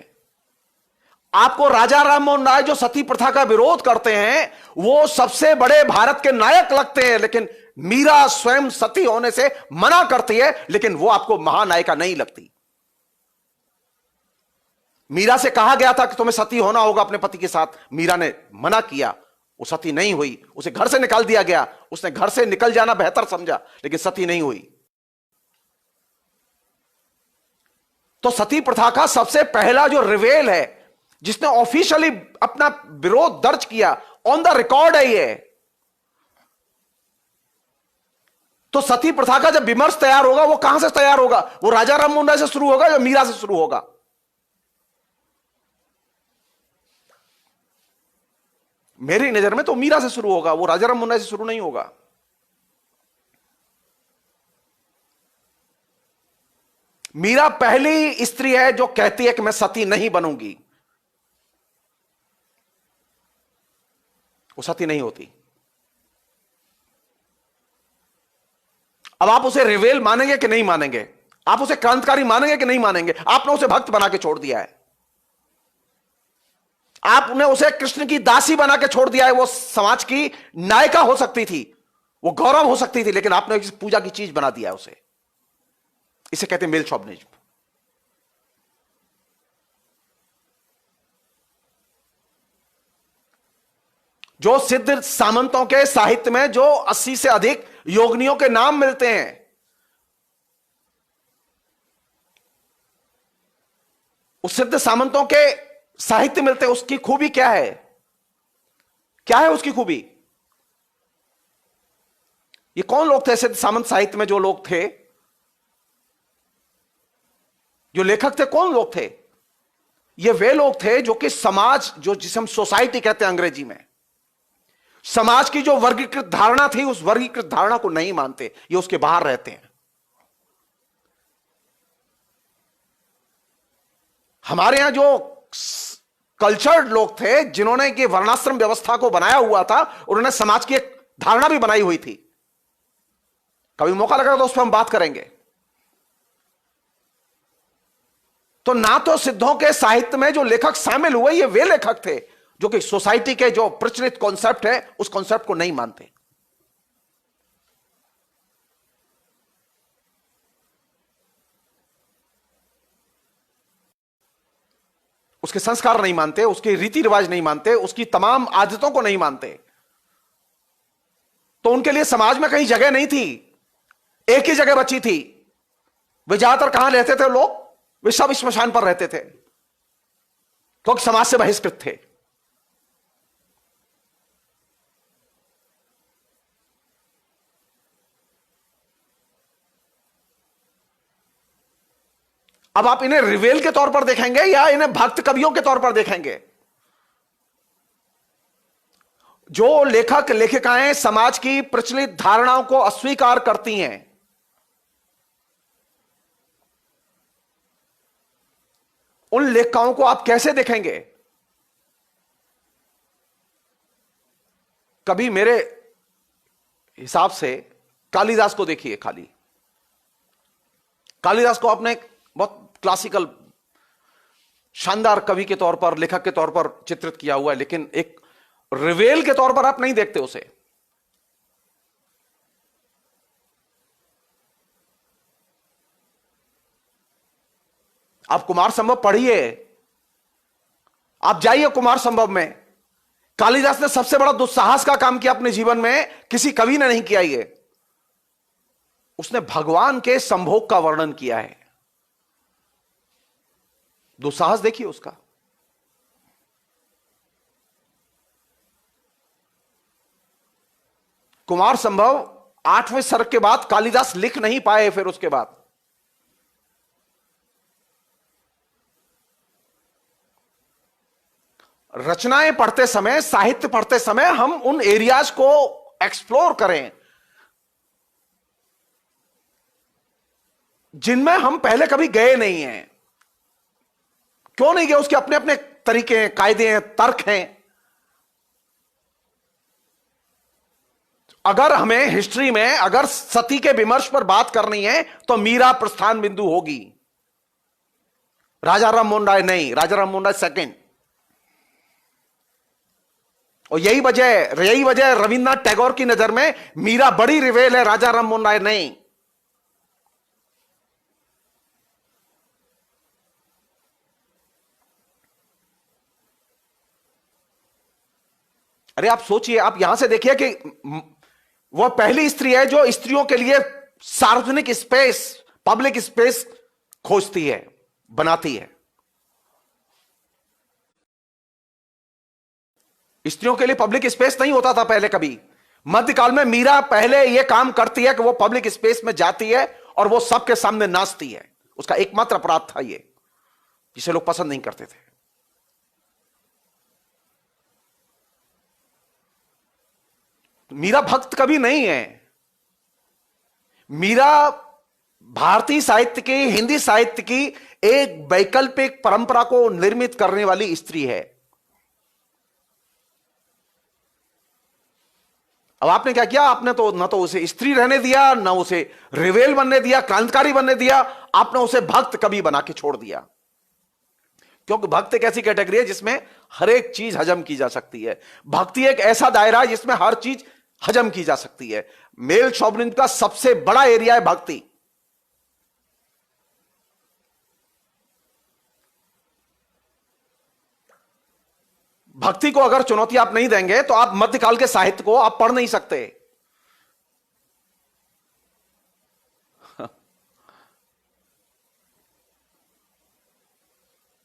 आपको राजा राममोहन राय जो सती प्रथा का विरोध करते हैं वो सबसे बड़े भारत के नायक लगते हैं, लेकिन मीरा स्वयं सती होने से मना करती है, लेकिन वो आपको महानायिका नहीं लगती। मीरा से कहा गया था कि तुम्हें सती होना होगा अपने पति के साथ, मीरा ने मना किया, वो सती नहीं हुई, उसे घर से निकाल दिया गया। उसने घर से निकल जाना बेहतर समझा, लेकिन सती नहीं हुई। तो सती प्रथा का सबसे पहला जो रिवेल है, जिसने ऑफिशियली अपना विरोध दर्ज किया, ऑन द रिकॉर्ड है ये। तो सती प्रथा का जब विमर्श तैयार होगा, वो कहां से तैयार होगा? वो राजा राममोहन राय से शुरू होगा या मीरा से शुरू होगा? मेरी नजर में तो मीरा से शुरू होगा, वो राजा राममोहन राय से शुरू नहीं होगा। मीरा पहली स्त्री है जो कहती है कि मैं सती नहीं बनूंगी। वो सती नहीं होती। अब आप उसे रिवेल मानेंगे कि नहीं मानेंगे? आप उसे क्रांतिकारी मानेंगे कि नहीं मानेंगे? आपने उसे भक्त बना के छोड़ दिया है, आपने उसे कृष्ण की दासी बना के छोड़ दिया है। वो समाज की नायिका हो सकती थी, वो गौरव हो सकती थी, लेकिन आपने पूजा की चीज बना दिया है उसे। इसे कहते हैं मेल शॉविनिज्म। जो सिद्ध सामंतों के साहित्य में जो 80 से अधिक योगिनियों के नाम मिलते हैं, उस सिद्ध सामंतों के साहित्य मिलते हैं, उसकी खूबी क्या है? क्या है उसकी खूबी? ये कौन लोग थे सिद्ध सामंत साहित्य में जो लोग थे, जो लेखक थे, कौन लोग थे? ये वे लोग थे जो कि समाज, जो जिसे हम सोसाइटी कहते हैं अंग्रेजी में, समाज की जो वर्गीकृत धारणा थी उस वर्गीकृत धारणा को नहीं मानते, ये उसके बाहर रहते हैं। हमारे यहां जो कल्चर्ड लोग थे, जिन्होंने कि वर्णाश्रम व्यवस्था को बनाया हुआ था, उन्होंने समाज की एक धारणा भी बनाई हुई थी। कभी मौका लगा तो उस पर हम बात करेंगे। तो ना तो सिद्धों के साहित्य में जो लेखक शामिल हुए, ये वे लेखक थे जो कि सोसाइटी के जो प्रचलित कॉन्सेप्ट है उस कॉन्सेप्ट को नहीं मानते। उसके संस्कार नहीं मानते, उसके रीति रिवाज नहीं मानते, उसकी तमाम आदतों को नहीं मानते। तो उनके लिए समाज में कहीं जगह नहीं थी, एक ही जगह बची थी। वे ज्यादातर कहां रहते थे लोग? वे सब श्मशान पर रहते थे, क्योंकि समाज से बहिष्कृत थे। अब आप इन्हें रिवेल के तौर पर देखेंगे या इन्हें भक्त कवियों के तौर पर देखेंगे? जो लेखक लेखिकाएं समाज की प्रचलित धारणाओं को अस्वीकार करती हैं, उन लेखकों को आप कैसे देखेंगे? कभी मेरे हिसाब से कालिदास को देखिए। खाली कालिदास को आपने बहुत क्लासिकल शानदार कवि के तौर पर, लेखक के तौर पर चित्रित किया हुआ है, लेकिन एक रिवेल के तौर पर आप नहीं देखते उसे। आप कुमार संभव पढ़िए, आप जाइए कुमार संभव में। कालिदास ने सबसे बड़ा दुस्साहस का काम किया अपने जीवन में, किसी कवि ने नहीं किया। ये उसने भगवान के संभोग का वर्णन किया है। दुस्साहस देखिए उसका। कुमार संभव 8वें सर्ग के बाद कालिदास लिख नहीं पाए। फिर उसके बाद रचनाएं पढ़ते समय, साहित्य पढ़ते समय हम उन एरियाज को एक्सप्लोर करें जिनमें हम पहले कभी गए नहीं हैं। क्यों नहीं गए? उसके अपने अपने तरीके हैं, कायदे हैं, तर्क हैं। अगर हमें हिस्ट्री में अगर सती के विमर्श पर बात करनी है तो मीरा प्रस्थान बिंदु होगी, राजा राम मोहन राय नहीं। राजा राम मोहन राय सेकंड। और यही वजह रविन्द्रनाथ टैगोर की नजर में मीरा बड़ी रिवेल है, राजा राम मोहन राय नहीं। अरे आप सोचिए, आप यहां से देखिए कि वह पहली स्त्री है जो स्त्रियों के लिए सार्वजनिक स्पेस, पब्लिक स्पेस खोजती है, बनाती है। स्त्रियों के लिए पब्लिक स्पेस नहीं होता था पहले कभी। मध्यकाल में मीरा पहले यह काम करती है कि वो पब्लिक स्पेस में जाती है और वो सबके सामने नाचती है। उसका एकमात्र अपराध था ये, जिसे लोग पसंद नहीं करते थे। मीरा भक्त कभी नहीं है। मीरा भारतीय साहित्य की, हिंदी साहित्य की एक वैकल्पिक परंपरा को निर्मित करने वाली स्त्री है। अब आपने क्या किया? आपने तो ना तो उसे स्त्री रहने दिया, ना उसे रिवेल बनने दिया, क्रांतिकारी बनने दिया। आपने उसे भक्त कवि बना के छोड़ दिया। क्योंकि भक्त एक ऐसी कैटेगरी है जिसमें हर एक चीज हजम की जा सकती है। भक्ति एक ऐसा दायरा है जिसमें हर चीज हजम की जा सकती है। मेल शॉविनिज्म का सबसे बड़ा एरिया है भक्ति। भक्ति को अगर चुनौती आप नहीं देंगे तो आप मध्यकाल के साहित्य को आप पढ़ नहीं सकते।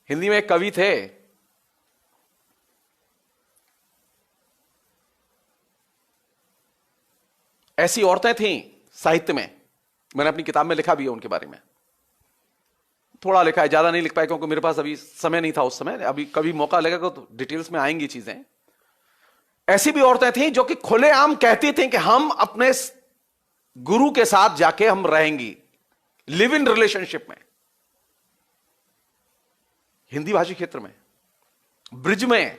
हिंदी में एक कवि थे, ऐसी औरतें थीं साहित्य में, मैंने अपनी किताब में लिखा भी है उनके बारे में, थोड़ा लिखा है, ज्यादा नहीं लिख पाया क्योंकि मेरे पास अभी समय नहीं था उस समय, अभी कभी मौका लगेगा तो डिटेल्स में आएंगी चीजें। ऐसी भी औरतें थीं जो कि खुलेआम कहती थीं कि हम अपने गुरु के साथ जाके हम रहेंगी लिव इन रिलेशनशिप में, हिंदी भाषी क्षेत्र में, ब्रिज में।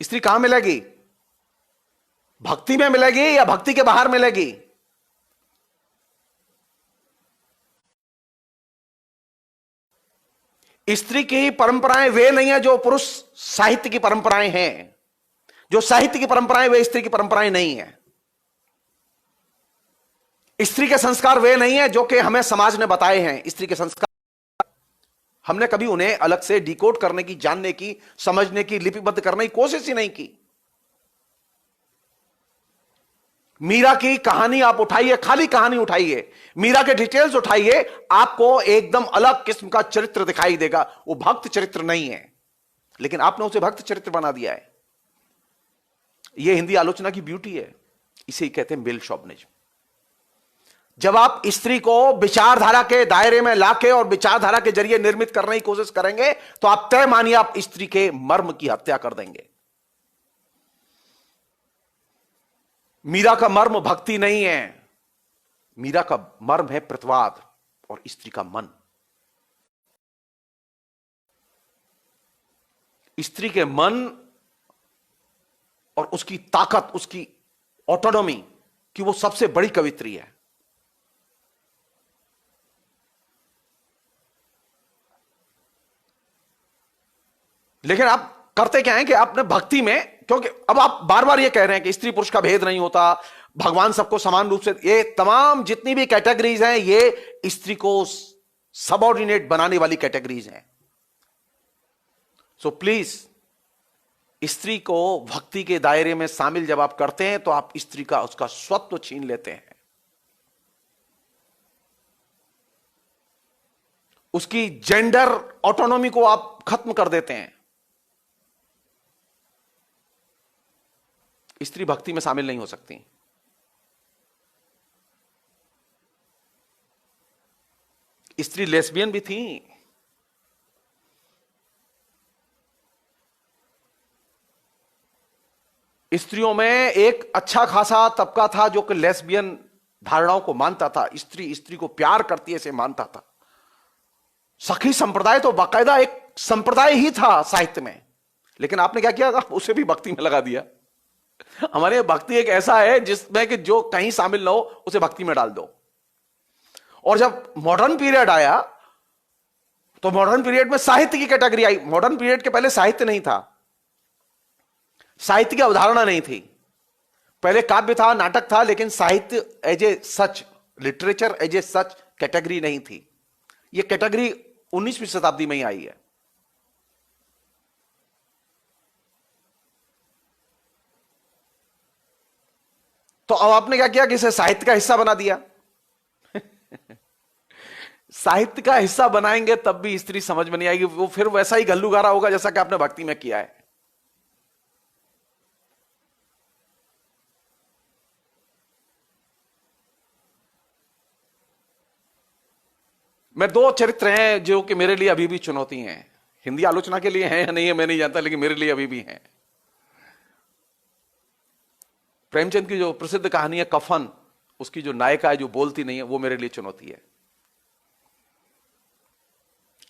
स्त्री कहां मिलेगी? भक्ति में मिलेगी या भक्ति के बाहर मिलेगी? स्त्री की परंपराएं वे नहीं है जो पुरुष साहित्य की परंपराएं हैं। जो साहित्य की परंपराएं वे स्त्री की परंपराएं नहीं है। स्त्री के संस्कार वे नहीं है जो कि हमें समाज ने बताए हैं। स्त्री के संस्कार हमने कभी उन्हें अलग से डिकोड करने की, जानने की, समझने की, लिपिबद्ध करने की कोशिश ही नहीं की। मीरा की कहानी आप उठाइए, खाली कहानी उठाइए, मीरा के डिटेल्स उठाइए, आपको एकदम अलग किस्म का चरित्र दिखाई देगा। वो भक्त चरित्र नहीं है, लेकिन आपने उसे भक्त चरित्र बना दिया है। यह हिंदी आलोचना की ब्यूटी है, इसे ही कहते हैं मेल शॉविनिज्म। जब आप स्त्री को विचारधारा के दायरे में लाके और विचारधारा के जरिए निर्मित करने की कोशिश करेंगे तो आप तय मानिए आप स्त्री के मर्म की हत्या कर देंगे। मीरा का मर्म भक्ति नहीं है, मीरा का मर्म है प्रतिवाद और स्त्री का मन। स्त्री के मन और उसकी ताकत, उसकी ऑटोनॉमी कि वो सबसे बड़ी कवित्री है। लेकिन आप करते क्या है कि आपने भक्ति में, क्योंकि अब आप बार बार ये कह रहे हैं कि स्त्री पुरुष का भेद नहीं होता, भगवान सबको समान रूप से, ये तमाम जितनी भी कैटेगरीज हैं ये स्त्री को सबऑर्डिनेट बनाने वाली कैटेगरीज हैं। सो प्लीज, स्त्री को भक्ति के दायरे में शामिल जब आप करते हैं तो आप स्त्री का उसका स्वत्व छीन लेते हैं, उसकी जेंडर ऑटोनॉमी को आप खत्म कर देते हैं। स्त्री भक्ति में शामिल नहीं हो सकती। स्त्री लेस्बियन भी थी। स्त्रियों में एक अच्छा खासा तबका था जो कि लेस्बियन धारणाओं को मानता था। स्त्री स्त्री को प्यार करती है इसे मानता था। सखी संप्रदाय तो बाकायदा एक संप्रदाय ही था साहित्य में, लेकिन आपने क्या किया, उसे भी भक्ति में लगा दिया। हमारे यहां भक्ति एक ऐसा है जिसमें कि जो कहीं शामिल ना हो उसे भक्ति में डाल दो। और जब मॉडर्न पीरियड आया तो मॉडर्न पीरियड में साहित्य की कैटेगरी आई। मॉडर्न पीरियड के पहले साहित्य नहीं था, साहित्य की अवधारणा नहीं थी। पहले काव्य था, नाटक था, लेकिन साहित्य as a such, literature as a such category नहीं थी। यह कैटेगरी 19वीं शताब्दी में ही आई है। तो अब आपने क्या किया कि इसे साहित्य का हिस्सा बना दिया। साहित्य का हिस्सा बनाएंगे तब भी स्त्री समझ में नहीं आएगी, वो फिर वैसा ही गल्लूगारा होगा जैसा कि आपने भक्ति में किया है। मैं दो चरित्र हैं जो कि मेरे लिए अभी भी चुनौती हैं। हिंदी आलोचना के लिए हैं या नहीं है मैं नहीं जानता, लेकिन मेरे लिए अभी भी हैं। प्रेमचंद की जो प्रसिद्ध कहानी है कफन, उसकी जो नायिका है जो बोलती नहीं है, वो मेरे लिए चुनौती है।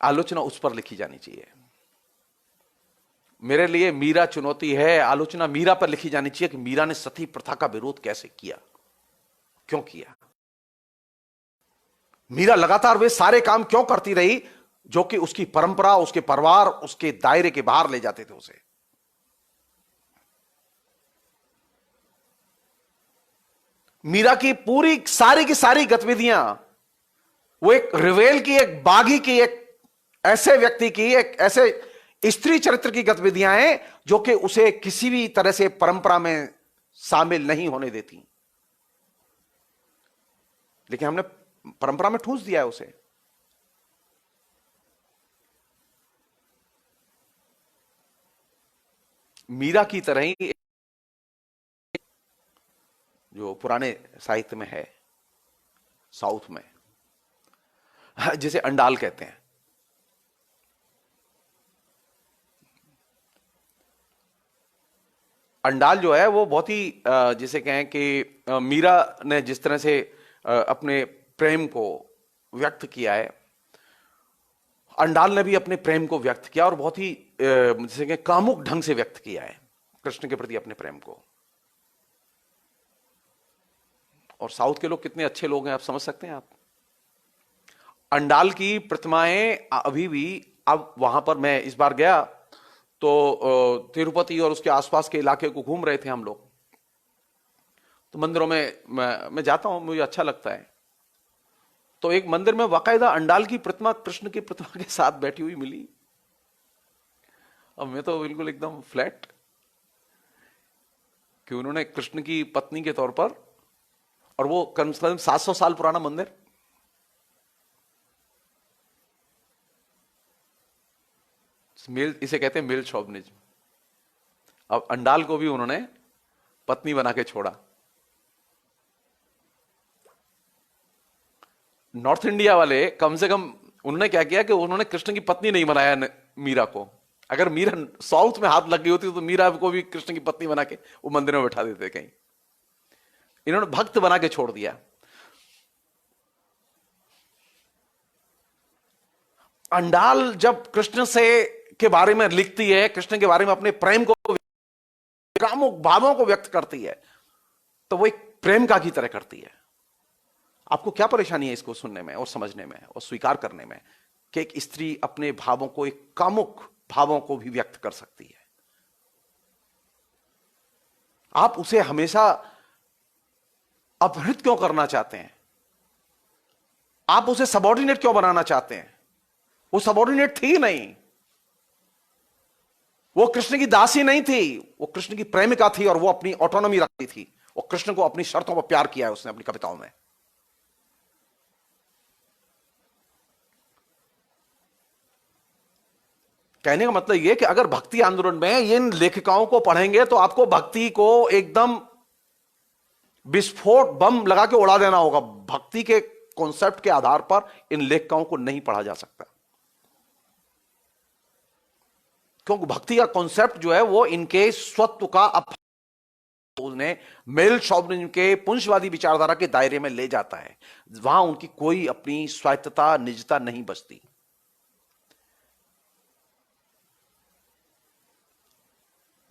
आलोचना उस पर लिखी जानी चाहिए। मेरे लिए मीरा चुनौती है, आलोचना मीरा पर लिखी जानी चाहिए कि मीरा ने सती प्रथा का विरोध कैसे किया, क्यों किया। मीरा लगातार वे सारे काम क्यों करती रही जो कि उसकी परंपरा, उसके परिवार, उसके दायरे के बाहर ले जाते थे उसे। मीरा की पूरी सारी की सारी गतिविधियां वो एक रिवेल की, एक बागी की, एक ऐसे व्यक्ति की, एक ऐसे स्त्री चरित्र की गतिविधियां हैं जो कि उसे किसी भी तरह से परंपरा में शामिल नहीं होने देती। लेकिन हमने परंपरा में ठूंस दिया है उसे। मीरा की तरह ही जो पुराने साहित्य में है साउथ में, जिसे अंडाल कहते हैं। अंडाल जो है वो बहुत ही जिसे कहें कि मीरा ने जिस तरह से अपने प्रेम को व्यक्त किया है, अंडाल ने भी अपने प्रेम को व्यक्त किया और बहुत ही जिसे कहें कामुक ढंग से व्यक्त किया है कृष्ण के प्रति अपने प्रेम को। और साउथ के लोग कितने अच्छे लोग हैं आप समझ सकते हैं आप। अंडाल की प्रतिमाएं अभी भी, अब वहां पर मैं इस बार गया तो तिरुपति और उसके आसपास के इलाके को घूम रहे थे हम लोग, तो मंदिरों में मैं जाता हूं, मुझे अच्छा लगता है। तो एक मंदिर में बाकायदा अंडाल की प्रतिमा कृष्ण की प्रतिमा के साथ बैठी हुई मिली। अब मैं तो बिल्कुल एकदम फ्लैट कि उन्होंने कृष्ण की पत्नी के तौर पर, और वो कम से कम 700 साल पुराना मंदिर, मेल, इसे कहते हैं मेल शोभनिज्म। अब अंडाल को भी उन्होंने पत्नी बना के छोड़ा। नॉर्थ इंडिया वाले कम से कम उन्होंने क्या किया कि उन्होंने कृष्ण की पत्नी नहीं बनाया मीरा को। अगर मीरा साउथ में हाथ लग गई होती तो मीरा को भी कृष्ण की पत्नी बना के वो मंदिर में बैठा देते कहीं। इन्होंने भक्त बना के छोड़ दिया। अंडाल जब कृष्ण से के बारे में लिखती है, कृष्ण के बारे में अपने प्रेम को, कामुक भावों को व्यक्त करती है, तो वो एक प्रेमिका की तरह करती है। आपको क्या परेशानी है इसको सुनने में और समझने में और स्वीकार करने में कि एक स्त्री अपने भावों को, एक कामुक भावों को भी व्यक्त कर सकती है? आप उसे हमेशा अपहृत क्यों करना चाहते हैं? आप उसे सबऑर्डिनेट क्यों बनाना चाहते हैं? वो सबऑर्डिनेट थी नहीं, वो कृष्ण की दासी नहीं थी, वो कृष्ण की प्रेमिका थी और वो अपनी ऑटोनॉमी रखती थी। वो कृष्ण को अपनी शर्तों पर प्यार किया है उसने अपनी कविताओं में। कहने का मतलब यह कि अगर भक्ति आंदोलन में इन लेखिकाओं को पढ़ेंगे तो आपको भक्ति को एकदम विस्फोट बम लगा के उड़ा देना होगा। भक्ति के कॉन्सेप्ट के आधार पर इन लेखिकाओं को नहीं पढ़ा जा सकता, क्योंकि भक्ति का कॉन्सेप्ट जो है वो इनके स्वत्व का उन्हें मेल शॉविनिज्म के पुंजवादी विचारधारा के दायरे में ले जाता है। वहां उनकी कोई अपनी स्वायत्तता, निजता नहीं बचती।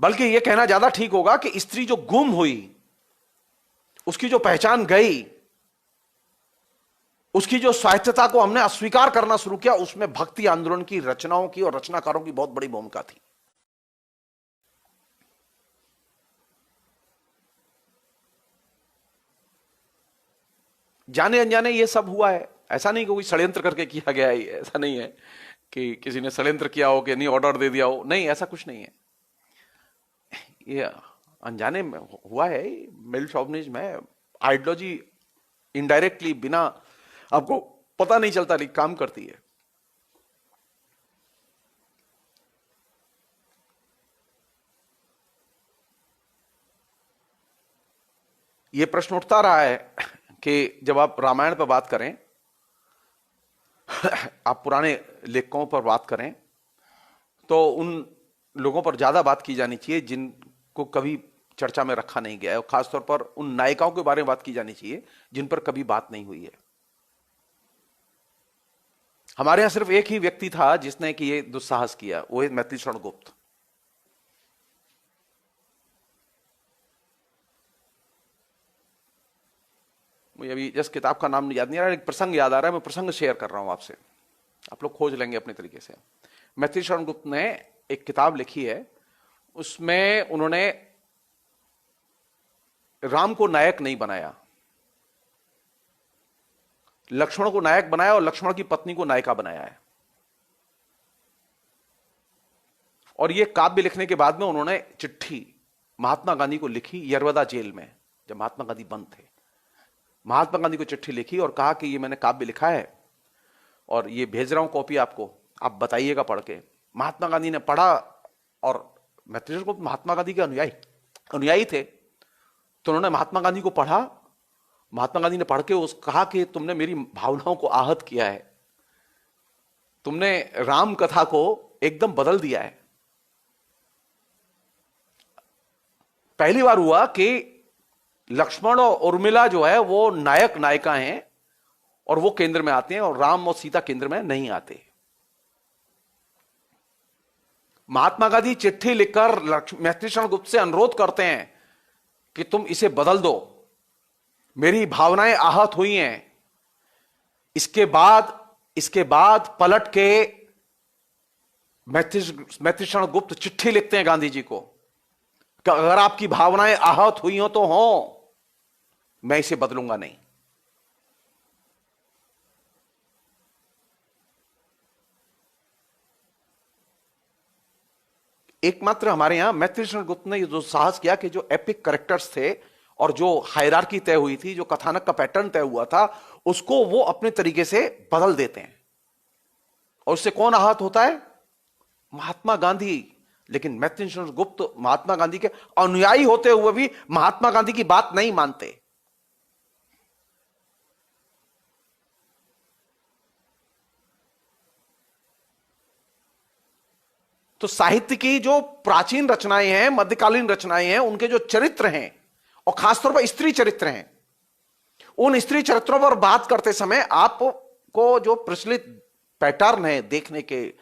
बल्कि यह कहना ज्यादा ठीक होगा कि स्त्री जो गुम हुई, उसकी जो पहचान गई, उसकी जो स्वायत्तता को हमने अस्वीकार करना शुरू किया, उसमें भक्ति आंदोलन की रचनाओं की और रचनाकारों की बहुत बड़ी भूमिका थी। जाने अनजाने ये सब हुआ है। ऐसा नहीं कि कोई षड्यंत्र करके किया गया है, ऐसा नहीं है कि किसी ने षड्यंत्र किया हो कि नहीं ऑर्डर दे दिया हो, नहीं, ऐसा कुछ नहीं है। ये अनजाने में हुआ है। मेल शॉविनिज्म है, आइडियोलॉजी इनडायरेक्टली, बिना आपको पता नहीं चलता, लेकिन काम करती है। यह प्रश्न उठता रहा है कि जब आप रामायण पर बात करें, आप पुराने लेखकों पर बात करें, तो उन लोगों पर ज्यादा बात की जानी चाहिए जिनको कभी चर्चा में रखा नहीं गया है, और खासतौर पर उन नायिकाओं के बारे में बात की जानी चाहिए जिन पर कभी बात नहीं हुई है। हमारे यहां सिर्फ एक ही व्यक्ति था जिसने कि ये दुस्साहस किया, वो है मैथिली शरण गुप्त। मुझे अभी जस्ट किताब का नाम याद नहीं आ रहा, एक प्रसंग याद आ रहा है, मैं प्रसंग शेयर कर रहा हूं आपसे, आप लोग खोज लेंगे अपने तरीके से। मैथिली शरण गुप्त ने एक किताब लिखी है, उसमें उन्होंने राम को नायक नहीं बनाया, लक्ष्मण को नायक बनाया और लक्ष्मण की पत्नी को नायिका बनाया है। और यह काव्य लिखने के बाद में उन्होंने चिट्ठी महात्मा गांधी को लिखी, यरवदा जेल में जब महात्मा गांधी बंद थे, महात्मा गांधी को चिट्ठी लिखी और कहा कि ये मैंने काव्य लिखा है और ये भेज रहा हूं कॉपी आपको, आप बताइएगा पढ़ के। महात्मा गांधी ने पढ़ा और मैत्रेय गुप्त महात्मा गांधी के अनुयायी अनुयायी थे, तो उन्होंने महात्मा गांधी को पढ़ा। महात्मा गांधी ने पढ़ के कहा कि तुमने मेरी भावनाओं को आहत किया है, तुमने राम कथा को एकदम बदल दिया है। पहली बार हुआ कि लक्ष्मण और उर्मिला जो है वो नायक नायिका हैं और वो केंद्र में आते हैं, और राम और सीता केंद्र में नहीं आते। महात्मा गांधी चिट्ठी लिखकर मैत्रेय गुप्त से अनुरोध करते हैं कि तुम इसे बदल दो, मेरी भावनाएं आहत हुई हैं। इसके बाद पलट के मैत्रेय गुप्त चिट्ठी लिखते हैं गांधी जी को कि अगर आपकी भावनाएं आहत हुई हो तो हो, मैं इसे बदलूंगा नहीं। एकमात्र हमारे यहां मैत्रेय गुप्त ने जो साहस किया कि जो एपिक कैरेक्टर्स थे और जो हायरार्की तय हुई थी, जो कथानक का पैटर्न तय हुआ था, उसको वो अपने तरीके से बदल देते हैं। और उससे कौन आहत होता है? महात्मा गांधी। लेकिन मैत्रेय गुप्त महात्मा गांधी के अनुयायी होते हुए भी महात्मा गांधी की बात नहीं मानते। तो साहित्य की जो प्राचीन रचनाएं हैं, मध्यकालीन रचनाएं हैं, उनके जो चरित्र हैं और खासतौर पर स्त्री चरित्र हैं, उन स्त्री चरित्रों पर बात करते समय आपको जो प्रचलित पैटर्न है देखने के,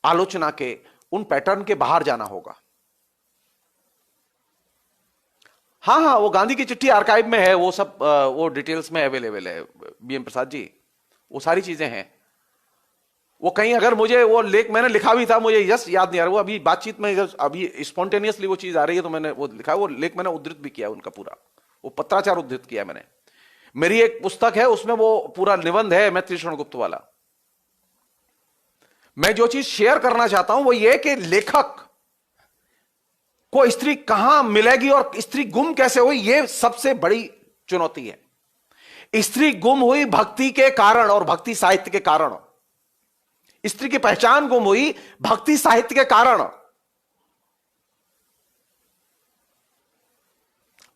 आलोचना के, उन पैटर्न के बाहर जाना होगा। हां, वो गांधी की चिट्ठी आर्काइव में है, वो सब वो डिटेल्स में अवेलेबल है बीएम प्रसाद जी, वो सारी चीजें हैं। वो कहीं अगर मुझे वो लेख मैंने लिखा भी था, मुझे यस याद नहीं आ रहा, वो अभी बातचीत में अभी स्पॉन्टेनियसली वो चीज आ रही है, तो मैंने वो लिखा, वो लेख मैंने उद्धृत भी किया उनका पूरा, वो पत्राचार उद्धृत किया मैंने। मेरी एक पुस्तक है, उसमें वो पूरा निबंध है मैत्रेय गुप्त वाला। मैं जो चीज शेयर करना चाहता हूं वो ये कि लेखक को स्त्री कहां मिलेगी और स्त्री गुम कैसे हुई, ये सबसे बड़ी चुनौती है। स्त्री गुम हुई भक्ति के कारण और भक्ति साहित्य के कारण। स्त्री की पहचान गुम हुई भक्ति साहित्य के कारण।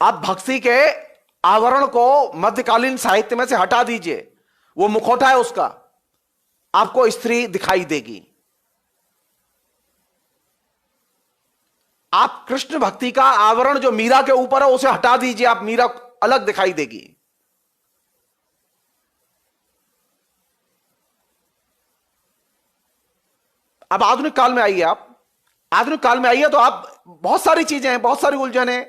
आप भक्ति के आवरण को मध्यकालीन साहित्य में से हटा दीजिए, वो मुखौटा है उसका, आपको स्त्री दिखाई देगी। आप कृष्ण भक्ति का आवरण जो मीरा के ऊपर है उसे हटा दीजिए, आप मीरा अलग दिखाई देगी। अब आधुनिक काल में आइए, आप आधुनिक काल में आइए तो आप बहुत सारी चीजें हैं, बहुत सारी उलझन है।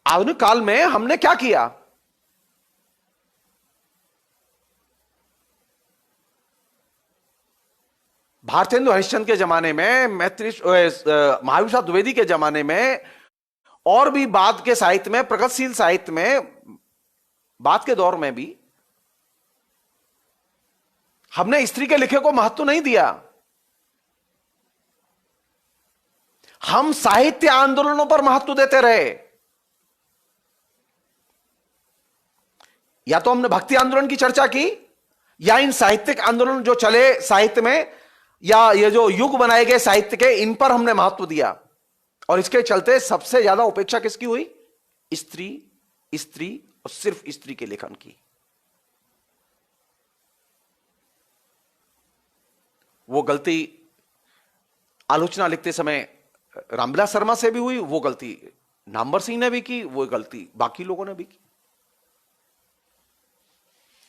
आधुनिक काल में हमने क्या किया? भारतेंदु हरिश्चंद्र के जमाने में, महावीर प्रसाद द्विवेदी के जमाने में, और भी बाद के साहित्य में, प्रगतिशील साहित्य में, बाद के दौर में भी हमने स्त्री के लिखे को महत्व नहीं दिया। हम साहित्य आंदोलनों पर महत्व देते रहे। या तो हमने भक्ति आंदोलन की चर्चा की, या इन साहित्यिक आंदोलन जो चले साहित्य में, या ये जो युग बनाए गए साहित्य के, इन पर हमने महत्व दिया। और इसके चलते सबसे ज्यादा उपेक्षा किसकी हुई? स्त्री, स्त्री और सिर्फ स्त्री के लेखन की। वो गलती आलोचना लिखते समय रामविलास शर्मा से भी हुई, वो गलती नामवर सिंह ने भी की, वो गलती बाकी लोगों ने भी की।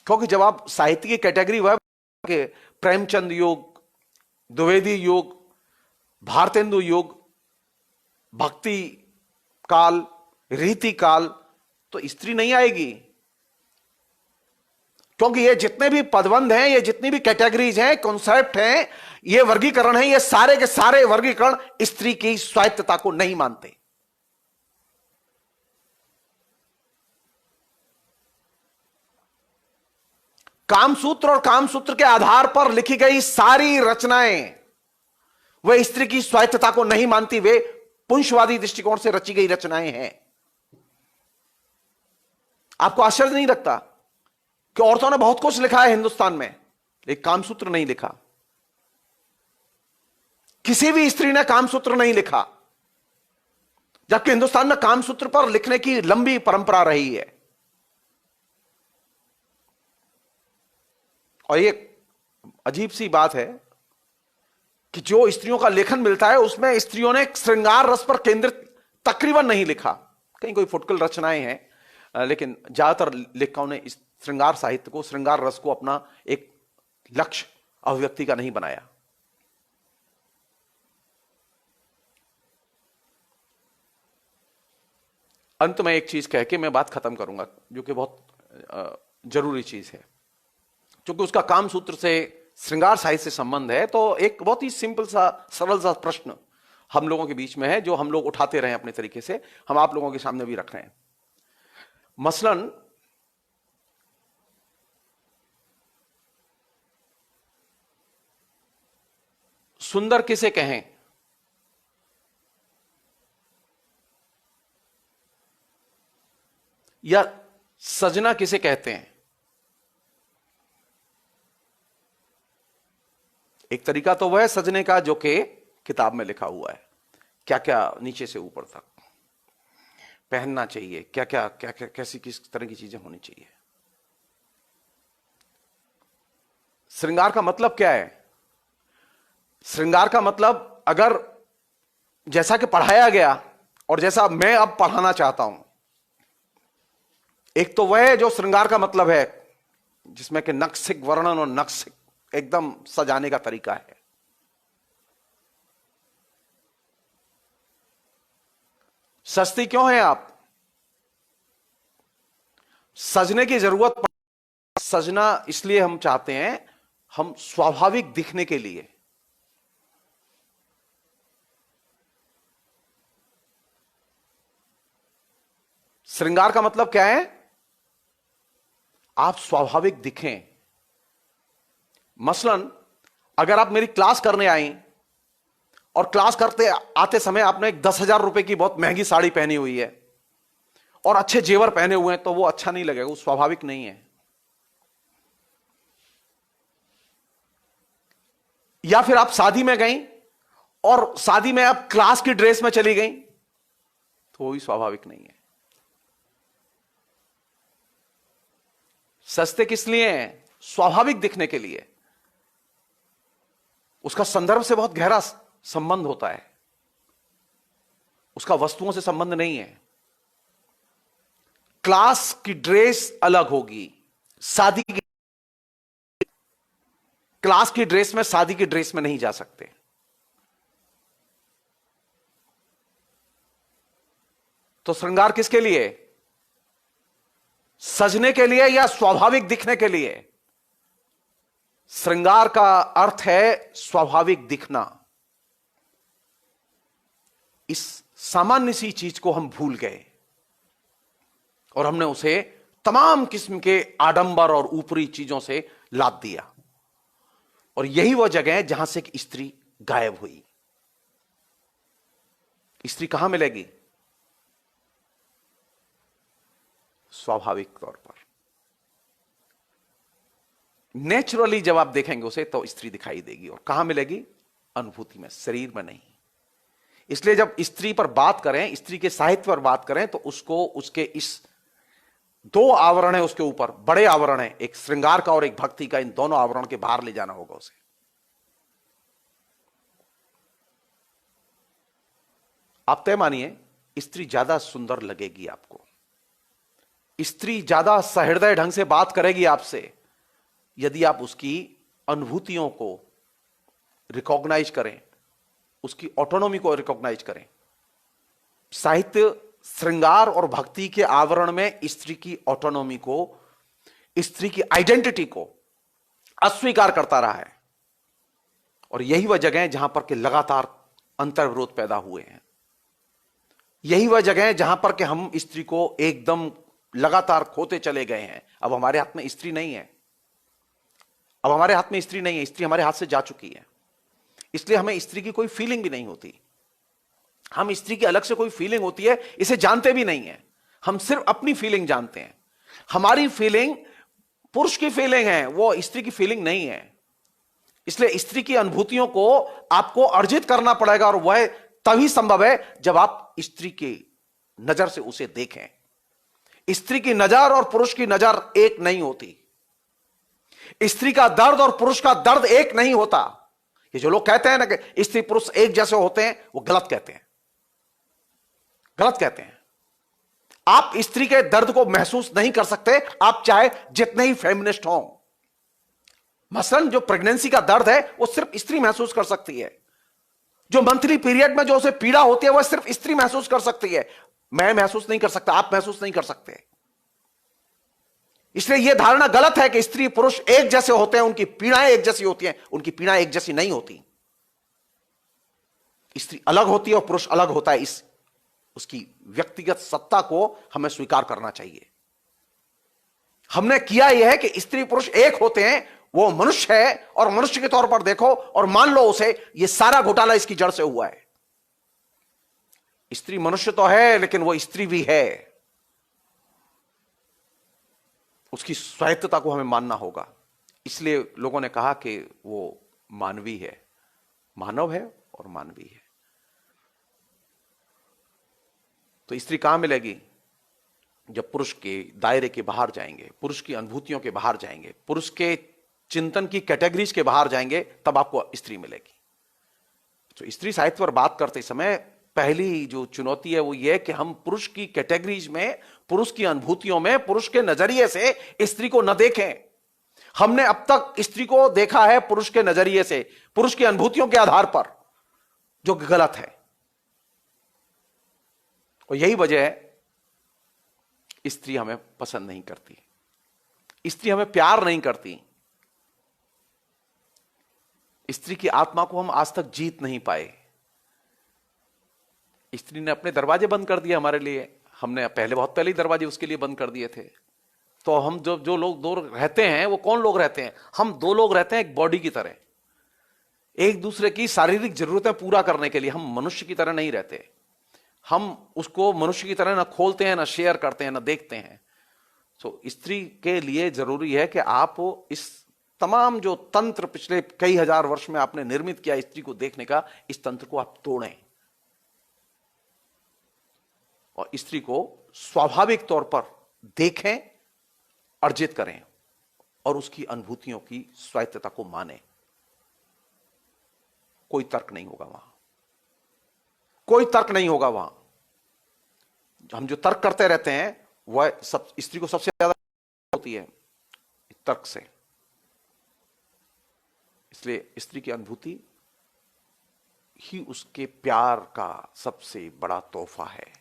क्योंकि जब आप साहित्य की कैटेगरी हुआ कि प्रेमचंद युग, द्विवेदी युग, भारतेंदु युग, भक्ति काल, रीति काल, तो स्त्री नहीं आएगी। क्योंकि ये जितने भी पदबंध हैं, ये जितनी भी कैटेगरीज हैं, कॉन्सेप्ट हैं, ये वर्गीकरण हैं, ये सारे के सारे वर्गीकरण स्त्री की स्वायत्तता को नहीं मानते। कामसूत्र और कामसूत्र के आधार पर लिखी गई सारी रचनाएं वे स्त्री की स्वायत्तता को नहीं मानती, वे पुंसवादी दृष्टिकोण से रची गई रचनाएं हैं। आपको आश्चर्य नहीं लगता कि औरतों ने बहुत कुछ लिखा है हिंदुस्तान में, लेकिन कामसूत्र नहीं लिखा। किसी भी स्त्री ने कामसूत्र नहीं लिखा, जबकि हिंदुस्तान में कामसूत्र पर लिखने की लंबी परंपरा रही है। और ये अजीब सी बात है कि जो स्त्रियों का लेखन मिलता है उसमें स्त्रियों ने श्रृंगार रस पर केंद्रित तकरीबन नहीं लिखा। कहीं कोई फुटकल रचनाएं हैं, लेकिन ज्यादातर लेखकों ने इस श्रृंगार साहित्य को, श्रृंगार रस को अपना एक लक्ष्य अभिव्यक्ति का नहीं बनाया। अंत में एक चीज कह के मैं बात खत्म करूंगा, जो कि बहुत जरूरी चीज है, क्योंकि उसका कामसूत्र से, श्रृंगार साहित्य से संबंध है। तो एक बहुत ही सिंपल सा, सरल सा प्रश्न हम लोगों के बीच में है, जो हम लोग उठाते रहे अपने तरीके से, हम आप लोगों के सामने भी रख रहे हैं। मसलन सुंदर किसे कहें? या सजना किसे कहते हैं? एक तरीका तो वह है सजने का जो कि किताब में लिखा हुआ है, क्या क्या नीचे से ऊपर तक पहनना चाहिए, क्या क्या क्या क्या कैसी किस तरह की चीजें होनी चाहिए। श्रृंगार का मतलब क्या है? श्रृंगार का मतलब, अगर जैसा कि पढ़ाया गया और जैसा मैं अब पढ़ाना चाहता हूं, एक तो वह है जो श्रृंगार का मतलब है, जिसमें कि नक्सिक वर्णन और नक्सिक एकदम सजाने का तरीका है। सस्ती क्यों है आप? सजने की जरूरत, सजना इसलिए हम चाहते हैं, हम स्वाभाविक दिखने के लिए। श्रृंगार का मतलब क्या है? आप स्वाभाविक दिखें। मसलन अगर आप मेरी क्लास करने आई और क्लास करते आते समय आपने एक 10,000 रुपए की बहुत महंगी साड़ी पहनी हुई है और अच्छे जेवर पहने हुए हैं, तो वो अच्छा नहीं लगेगा, वो स्वाभाविक नहीं है। या फिर आप शादी में गई और शादी में आप क्लास की ड्रेस में चली गई, तो वो भी स्वाभाविक नहीं है। सस्ते किस लिए हैं? स्वाभाविक दिखने के लिए। उसका संदर्भ से बहुत गहरा संबंध होता है, उसका वस्तुओं से संबंध नहीं है। क्लास की ड्रेस अलग होगी, शादी की क्लास की ड्रेस में शादी की ड्रेस में नहीं जा सकते। तो श्रृंगार किसके लिए? सजने के लिए या स्वाभाविक दिखने के लिए? श्रृंगार का अर्थ है स्वाभाविक दिखना। इस सामान्य सी चीज को हम भूल गए और हमने उसे तमाम किस्म के आडंबर और ऊपरी चीजों से लाद दिया, और यही वह जगह है जहां से एक स्त्री गायब हुई। स्त्री कहां मिलेगी? स्वाभाविक तौर पर, नेचुरली जब आप देखेंगे उसे तो स्त्री दिखाई देगी। और कहां मिलेगी? अनुभूति में, शरीर में नहीं। इसलिए जब स्त्री पर बात करें, स्त्री के साहित्य पर बात करें, तो उसको उसके इस दो आवरण है उसके ऊपर, बड़े आवरण है, एक श्रृंगार का और एक भक्ति का, इन दोनों आवरण के बाहर ले जाना होगा उसे। आप तय मानिए, स्त्री ज्यादा सुंदर लगेगी आपको, स्त्री ज्यादा सहृदय ढंग से बात करेगी आपसे, यदि आप उसकी अनुभूतियों को रिकॉग्नाइज करें, उसकी ऑटोनॉमी को रिकॉग्नाइज करें। साहित्य श्रृंगार और भक्ति के आवरण में स्त्री की ऑटोनॉमी को, स्त्री की आइडेंटिटी को अस्वीकार करता रहा है, और यही वह जगह है जहां पर के लगातार अंतर्विरोध पैदा हुए हैं। यही वह जगह है जहां पर के हम स्त्री को एकदम लगातार खोते चले गए हैं। अब हमारे हाथ में स्त्री नहीं है, अब हमारे हाथ में स्त्री नहीं है, स्त्री हमारे हाथ से जा चुकी है। इसलिए हमें स्त्री की कोई फीलिंग भी नहीं होती। हम स्त्री की अलग से कोई फीलिंग होती है इसे जानते भी नहीं है। हम सिर्फ अपनी फीलिंग जानते हैं। हमारी फीलिंग पुरुष की फीलिंग है, वो स्त्री की फीलिंग नहीं है। इसलिए स्त्री की अनुभूतियों को आपको अर्जित करना पड़ेगा, और वह तभी संभव है जब आप स्त्री की नजर से उसे देखें। स्त्री की नजर और पुरुष की नजर एक नहीं होती। स्त्री का दर्द और पुरुष का दर्द एक नहीं होता। ये जो लोग कहते हैं ना कि स्त्री पुरुष एक जैसे होते हैं, वो गलत कहते हैं, गलत कहते हैं। आप स्त्री के दर्द को महसूस नहीं कर सकते, आप चाहे जितने ही फेमिनिस्ट हों। मसलन जो प्रेगनेंसी का दर्द है वो सिर्फ स्त्री महसूस कर सकती है। जो मंथली पीरियड में जो उसे पीड़ा होती है वह सिर्फ स्त्री महसूस कर सकती है। मैं महसूस नहीं कर सकता, आप महसूस नहीं कर सकते। इसलिए यह धारणा गलत है कि स्त्री पुरुष एक जैसे होते हैं, उनकी पीड़ाएं एक जैसी होती हैं। उनकी पीड़ाएं एक जैसी नहीं होती। स्त्री अलग होती है और पुरुष अलग होता है। उसकी व्यक्तिगत सत्ता को हमें स्वीकार करना चाहिए। हमने किया यह है कि स्त्री पुरुष एक होते हैं, वो मनुष्य है, और मनुष्य के तौर पर देखो और मान लो उसे, यह सारा घोटाला इसकी जड़ से हुआ है। स्त्री मनुष्य तो है, लेकिन वो स्त्री भी है। उसकी स्वायत्तता को हमें मानना होगा। इसलिए लोगों ने कहा कि वो मानवी है, मानव है और मानवी है। तो स्त्री कहां मिलेगी? जब पुरुष के दायरे के बाहर जाएंगे, पुरुष की अनुभूतियों के बाहर जाएंगे, पुरुष के चिंतन की कैटेगरीज के बाहर जाएंगे, तब आपको स्त्री मिलेगी। तो स्त्री साहित्य पर बात करते समय पहली जो चुनौती है वो ये है कि हम पुरुष की कैटेगरीज में, पुरुष की अनुभूतियों में, पुरुष के नजरिए से स्त्री को न देखें। हमने अब तक स्त्री को देखा है पुरुष के नजरिए से, पुरुष की अनुभूतियों के आधार पर, जो गलत है। और यही वजह है स्त्री हमें पसंद नहीं करती, स्त्री हमें प्यार नहीं करती। स्त्री की आत्मा को हम आज तक जीत नहीं पाए। स्त्री ने अपने दरवाजे बंद कर दिए हमारे लिए। हमने बहुत पहले ही दरवाजे उसके लिए बंद कर दिए थे। तो हम जो लोग दो रहते हैं, वो कौन लोग रहते हैं? हम दो लोग रहते हैं एक बॉडी की तरह, एक दूसरे की शारीरिक जरूरतें पूरा करने के लिए। हम मनुष्य की तरह नहीं रहते। हम उसको मनुष्य की तरह ना खोलते हैं, ना शेयर करते हैं, ना देखते हैं। तो स्त्री के लिए जरूरी है कि आप इस तमाम जो तंत्र पिछले कई हजार वर्ष में आपने निर्मित किया स्त्री को देखने का, इस तंत्र को आप तोड़ें और स्त्री को स्वाभाविक तौर पर देखें, अर्जित करें और उसकी अनुभूतियों की स्वायत्तता को मानें। कोई तर्क नहीं होगा वहां, कोई तर्क नहीं होगा वहां। हम जो तर्क करते रहते हैं वह स्त्री को सबसे ज्यादा होती है तर्क से। इसलिए स्त्री की अनुभूति ही उसके प्यार का सबसे बड़ा तोहफा है।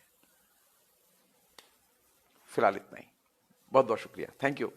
फिलहाल इतना ही। बहुत बहुत शुक्रिया। Thank you.